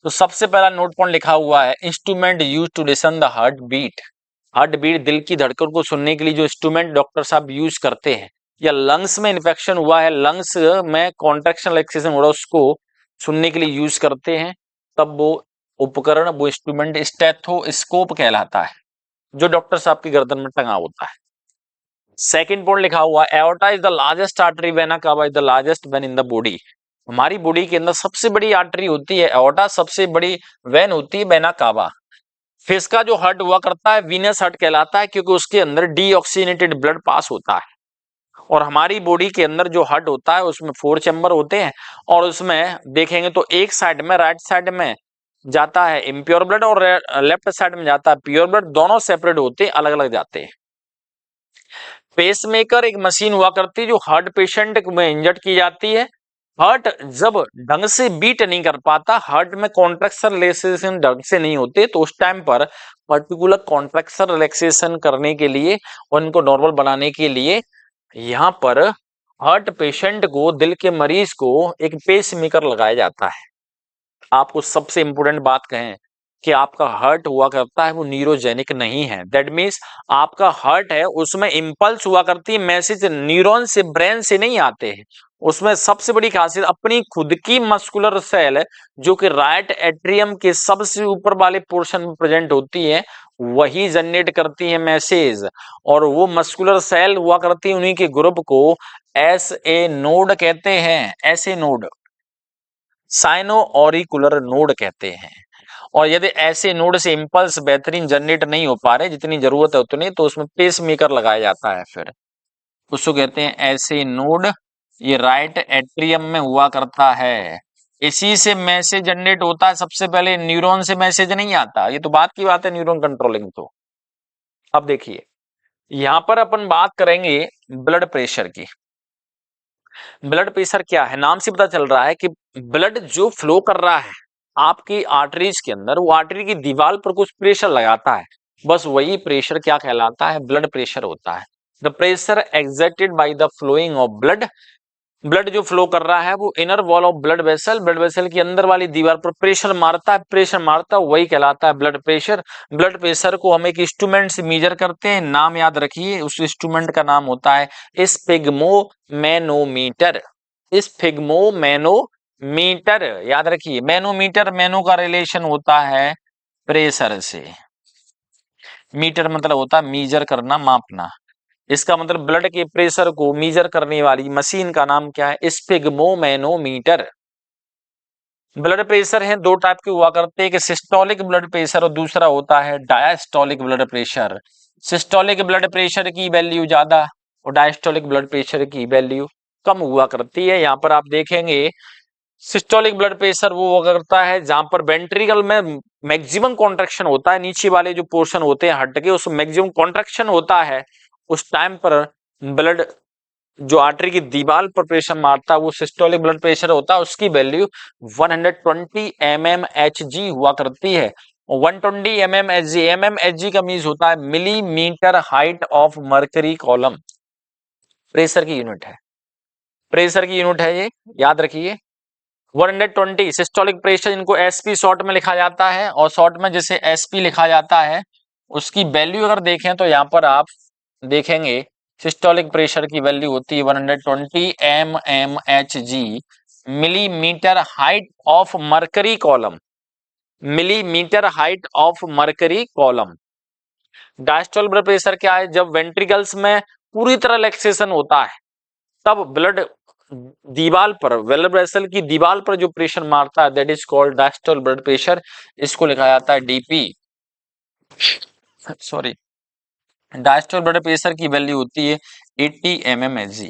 तो सबसे पहला नोट पॉइंट लिखा हुआ है, instrument use to listen the heart beat. Heart beat, दिल की धड़कन को सुनने के लिए जो इंस्ट्रूमेंट डॉक्टर साहब यूज करते हैं, या लंग्स में इन्फेक्शन हुआ है, लंग्स में कॉन्ट्रैक्शन रिलैक्सेशन हो रहा है, उसको सुनने के लिए यूज करते हैं, तब वो उपकरण, वो इंस्ट्रूमेंट स्टेथोस्कोप कहलाता है, जो डॉक्टर साहब की गर्दन में टंगा होता है। सेकंड पॉइंट लिखा हुआ है, aorta is the largest artery, vena cava is the largest when in the body. हमारी बॉडी के अंदर सबसे बड़ी आर्टरी होती है एओर्टा, सबसे बड़ी वेन होती है वेना कावा। फिर इसका जो हार्ट हुआ करता है वीनस हार्ट कहलाता है, क्योंकि उसके अंदर डीऑक्सीनेटेड ब्लड पास होता है। और हमारी बॉडी के अंदर जो हार्ट होता है उसमें 4 चैम्बर होते हैं, और उसमें देखेंगे तो एक साइड में, राइट साइड में जाता है इम्प्योर ब्लड, और लेफ्ट साइड में जाता है प्योर ब्लड, दोनों सेपरेट होते हैं, अलग अलग जाते हैं। पेसमेकर एक मशीन हुआ करती है जो हार्ट पेशेंट में इंजेक्ट की जाती है। हार्ट जब ढंग से बीट नहीं कर पाता, हार्ट में कॉन्ट्रैक्शन रिलैक्सेशन ढंग से नहीं होते, तो उस टाइम पर पर्टिकुलर कॉन्ट्रैक्शन रिलैक्सेशन करने के लिए और इनको नॉर्मल बनाने के लिए यहाँ पर हार्ट पेशेंट को, दिल के मरीज को एक पेसमेकर लगाया जाता है। आपको सबसे इंपोर्टेंट बात कहें कि आपका हार्ट हुआ करता है वो न्यूरोजेनिक नहीं है। दैट मीन्स आपका हार्ट है, उसमें इंपल्स हुआ करती है, मैसेज न्यूरॉन से, ब्रेन से नहीं आते हैं। उसमें सबसे बड़ी खासियत अपनी खुद की मस्कुलर सेल, जो कि राइट एट्रियम के सबसे ऊपर वाले पोर्शन में प्रेजेंट होती है, वही जनरेट करती है मैसेज। और वो मस्कुलर सेल हुआ करती है, उन्हीं के ग्रुप को एस ए नोड कहते हैं, ऐसे नोड, साइनो ऑरिकुलर नोड कहते हैं। और यदि ऐसे नोड से इंपल्स बेहतरीन जनरेट नहीं हो पा रहे, जितनी जरूरत है उतनी, तो उसमें पेस मेकर लगाया जाता है। फिर उसको कहते हैं ऐसे नोड, ये राइट एट्रियम में हुआ करता है। इसी से मैसेज जनरेट होता है, सबसे पहले न्यूरॉन से मैसेज नहीं आता, ये तो बात की बात है, न्यूरॉन कंट्रोलिंग। तो अब देखिए यहां पर अपन बात करेंगे ब्लड प्रेशर की। ब्लड प्रेशर क्या है, नाम से पता चल रहा है कि ब्लड जो फ्लो कर रहा है आपकी आर्टरीज के अंदर, वो आर्टरी की दीवार पर कुछ प्रेशर लगाता है, बस वही प्रेशर क्या कहलाता है, ब्लड प्रेशर होता है। The pressure exerted by the flowing of blood, blood जो फ्लो कर रहा है वो inner wall of blood vessel, blood vessel की अंदर वाली दीवार पर प्रेशर मारता है, प्रेशर मारता है, वही कहलाता है ब्लड प्रेशर। ब्लड प्रेशर को हम एक इंस्ट्रूमेंट से मेजर करते हैं, नाम याद रखिए, उस इंस्ट्रूमेंट का नाम होता है स्पिग्मोमेनोमीटर। स्पिग्मोमेनोमीटर याद रखिए, मैनोमीटर, मैनो का रिलेशन होता है प्रेशर से, मीटर मतलब होता है मीजर करना, मापना। इसका मतलब ब्लड के प्रेशर को मीजर करने वाली मशीन का नाम क्या है, स्पिग्मोमेनोमीटर। ब्लड प्रेशर है दो टाइप के हुआ करते हैं, कि सिस्टोलिक ब्लड प्रेशर और दूसरा होता है diastolic blood pressure. Systolic blood pressure की वैल्यू ज्यादा और डायस्टोलिक ब्लड प्रेशर की वैल्यू कम हुआ करती है। यहाँ पर आप देखेंगे सिस्टोलिक ब्लड प्रेशर वो हुआ करता है जहां पर वेंट्रिकल में मैक्सिमम कॉन्ट्रैक्शन होता है, नीचे वाले जो पोर्शन होते हैं हार्ट के, उसमें मैक्सिमम कॉन्ट्रैक्शन होता है, उस टाइम पर ब्लड जो आर्टरी की दीवार पर प्रेशर मारता है वो सिस्टोलिक ब्लड प्रेशर होता है, उसकी वैल्यू 120 mmHg हुआ करती है। 120 mmHg, mmHg का मीन्स होता है millimetre height of mercury column, pressure की यूनिट है, प्रेशर की यूनिट है ये, याद रखिए। 120 सिस्टोलिक प्रेशर, इनको एसपी शॉर्ट में लिखा जाता है, और शॉर्ट में जैसे एसपी लिखा जाता है, उसकी वैल्यू अगर देखें तो यहाँ पर आप देखेंगे सिस्टोलिक प्रेशर की वैल्यू होती है 120 mmHg, millimetre height of mercury column, millimetre height of mercury column. Diastole blood pressure क्या है, जब वेंट्रिकल्स में पूरी तरह रिलैक्सेशन होता है, तब ब्लड दीवार पर, ब्लड वेसल की दीवार पर जो प्रेशर मारता है, that is called diastole blood pressure, इसको लिखा जाता है DP. Sorry, diastole blood pressure की वैल्यू होती है 80 mmHg।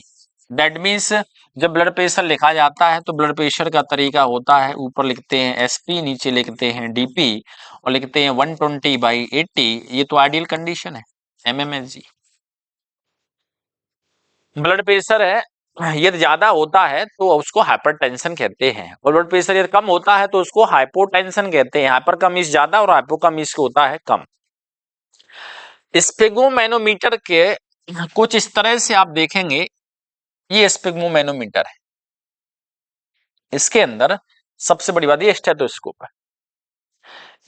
दैट मीन्स जब ब्लड प्रेशर लिखा जाता है तो ब्लड प्रेशर का तरीका होता है, ऊपर लिखते हैं एसपी, नीचे लिखते हैं डीपी और लिखते हैं 120/80। ये तो आइडियल कंडीशन है, एमएमएसजी। ब्लड प्रेशर है यदि ज्यादा होता है तो उसको हाइपरटेंशन कहते हैं, और ब्लड प्रेशर यदि कम होता है तो उसको हाइपोटेंशन कहते हैं। हाइपर का मीन्स ज्यादा और हाइपो का मीन्स होता है कम। स्पेगोमैनोमीटर के कुछ इस तरह से आप देखेंगे, ये स्पेगोमैनोमीटर है, इसके अंदर सबसे बड़ी बात ये स्टेथोस्कोप है।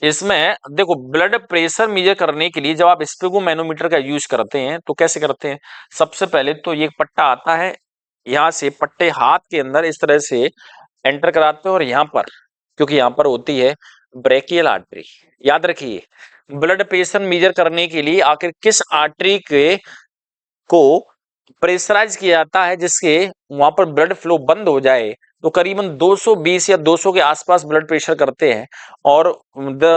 इसमें देखो ब्लड प्रेशर मेजर करने के लिए जब आप स्पेगोमैनोमीटर का यूज करते हैं तो कैसे करते हैं, सबसे पहले तो ये पट्टा आता है, यहां से पट्टे हाथ के अंदर इस तरह से एंटर कराते हैं और यहां पर, क्योंकि यहां पर होती है ब्रेकियल आर्टरी, याद रखिए ब्लड प्रेशर मेजर करने के लिए आखिर किस आर्टरी के को प्रेशराइज किया जाता है जिसके वहां पर ब्लड फ्लो बंद हो जाए, तो करीबन 220 या 200 के आसपास ब्लड प्रेशर करते हैं और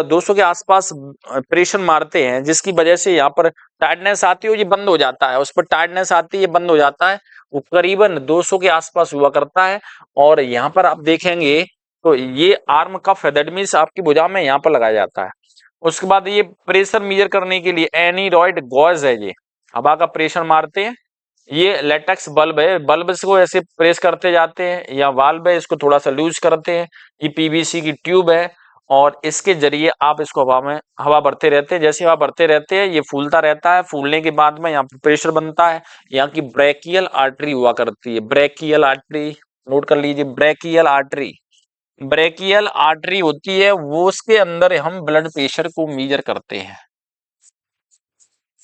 200 के आसपास प्रेशर मारते हैं, जिसकी वजह से यहाँ पर टायर्डनेस आती है, ये बंद हो जाता है, उस पर टायर्डनेस आती है, ये बंद हो जाता है, वो करीबन 200 के आसपास हुआ करता है। और यहाँ पर आप देखेंगे तो ये आर्म कफ है, दैट मीन्स आपकी भुजा में यहाँ पर लगाया जाता है। उसके बाद ये प्रेशर मेजर करने के लिए एनीरॉइड गॉज है, ये हवा का प्रेशर मारते हैं। ये लेटेक्स बल्ब है, बल्ब को ऐसे प्रेस करते जाते हैं, या वाल्व है इसको थोड़ा सा लूज करते हैं। ये पीवीसी की ट्यूब है और इसके जरिए आप इसको हवा में हवा भरते रहते हैं, जैसे हवा भरते रहते हैं ये फूलता रहता है, फूलने के बाद में यहाँ पे प्रेशर बनता है। यहाँ की ब्रेकियल आर्टरी हुआ करती है, ब्रेकियल आर्टरी नोट कर लीजिए, ब्रेकियल आर्टरी, ब्रेकियल आर्टरी होती है वो, उसके अंदर हम ब्लड प्रेशर को मेजर करते हैं,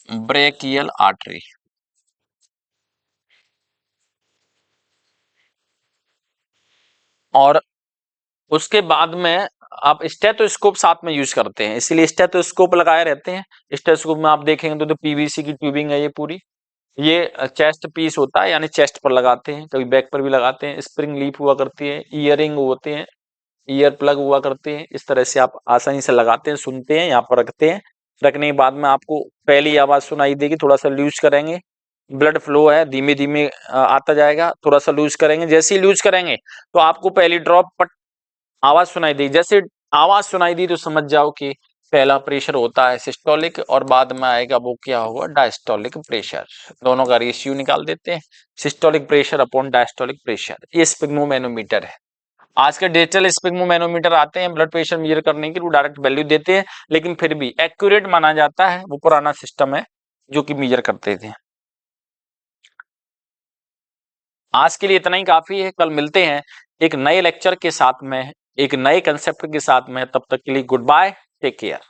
ब्रेकियल आर्टरी। और उसके बाद में आप स्टेथोस्कोप साथ में यूज करते हैं, इसीलिए स्टेथोस्कोप लगाए रहते हैं। स्टेथोस्कोप में आप देखेंगे तो पीवीसी की ट्यूबिंग है ये पूरी, ये चेस्ट पीस होता है, यानी चेस्ट पर लगाते हैं, कभी बैक पर भी लगाते हैं। स्प्रिंग लीफ हुआ करती है, ईयरिंग होते हैं, ईयर प्लग हुआ करते हैं, इस तरह से आप आसानी से लगाते हैं, सुनते हैं, यहाँ पर रखते हैं। रखने के बाद में आपको पहली आवाज सुनाई देगी, थोड़ा सा लूज करेंगे, ब्लड फ्लो है धीमे धीमे आता जाएगा, थोड़ा सा लूज करेंगे, जैसे ही लूज करेंगे तो आपको पहली ड्रॉप आवाज सुनाई दी। जैसे आवाज सुनाई दी तो समझ जाओ कि पहला प्रेशर होता है सिस्टोलिक और बाद में आएगा वो क्या होगा, डायस्टोलिक प्रेशर। दोनों का रेशियो निकाल देते हैं, systolic pressure upon diastolic pressure. ये स्पिग्मोमैनोमीटर है। आज के डिजिटल स्पिग्मोमैनोमीटर आते हैं ब्लड प्रेशर मेजर करने के लिए, वो डायरेक्ट वैल्यू देते हैं, लेकिन फिर भी एक्यूरेट माना जाता है, वो पुराना सिस्टम है जो कि मेजर करते थे। आज के लिए इतना ही काफी है, कल मिलते हैं एक नए लेक्चर के साथ में, एक नए कंसेप्ट के साथ में। तब तक के लिए गुड बाय, टेक केयर।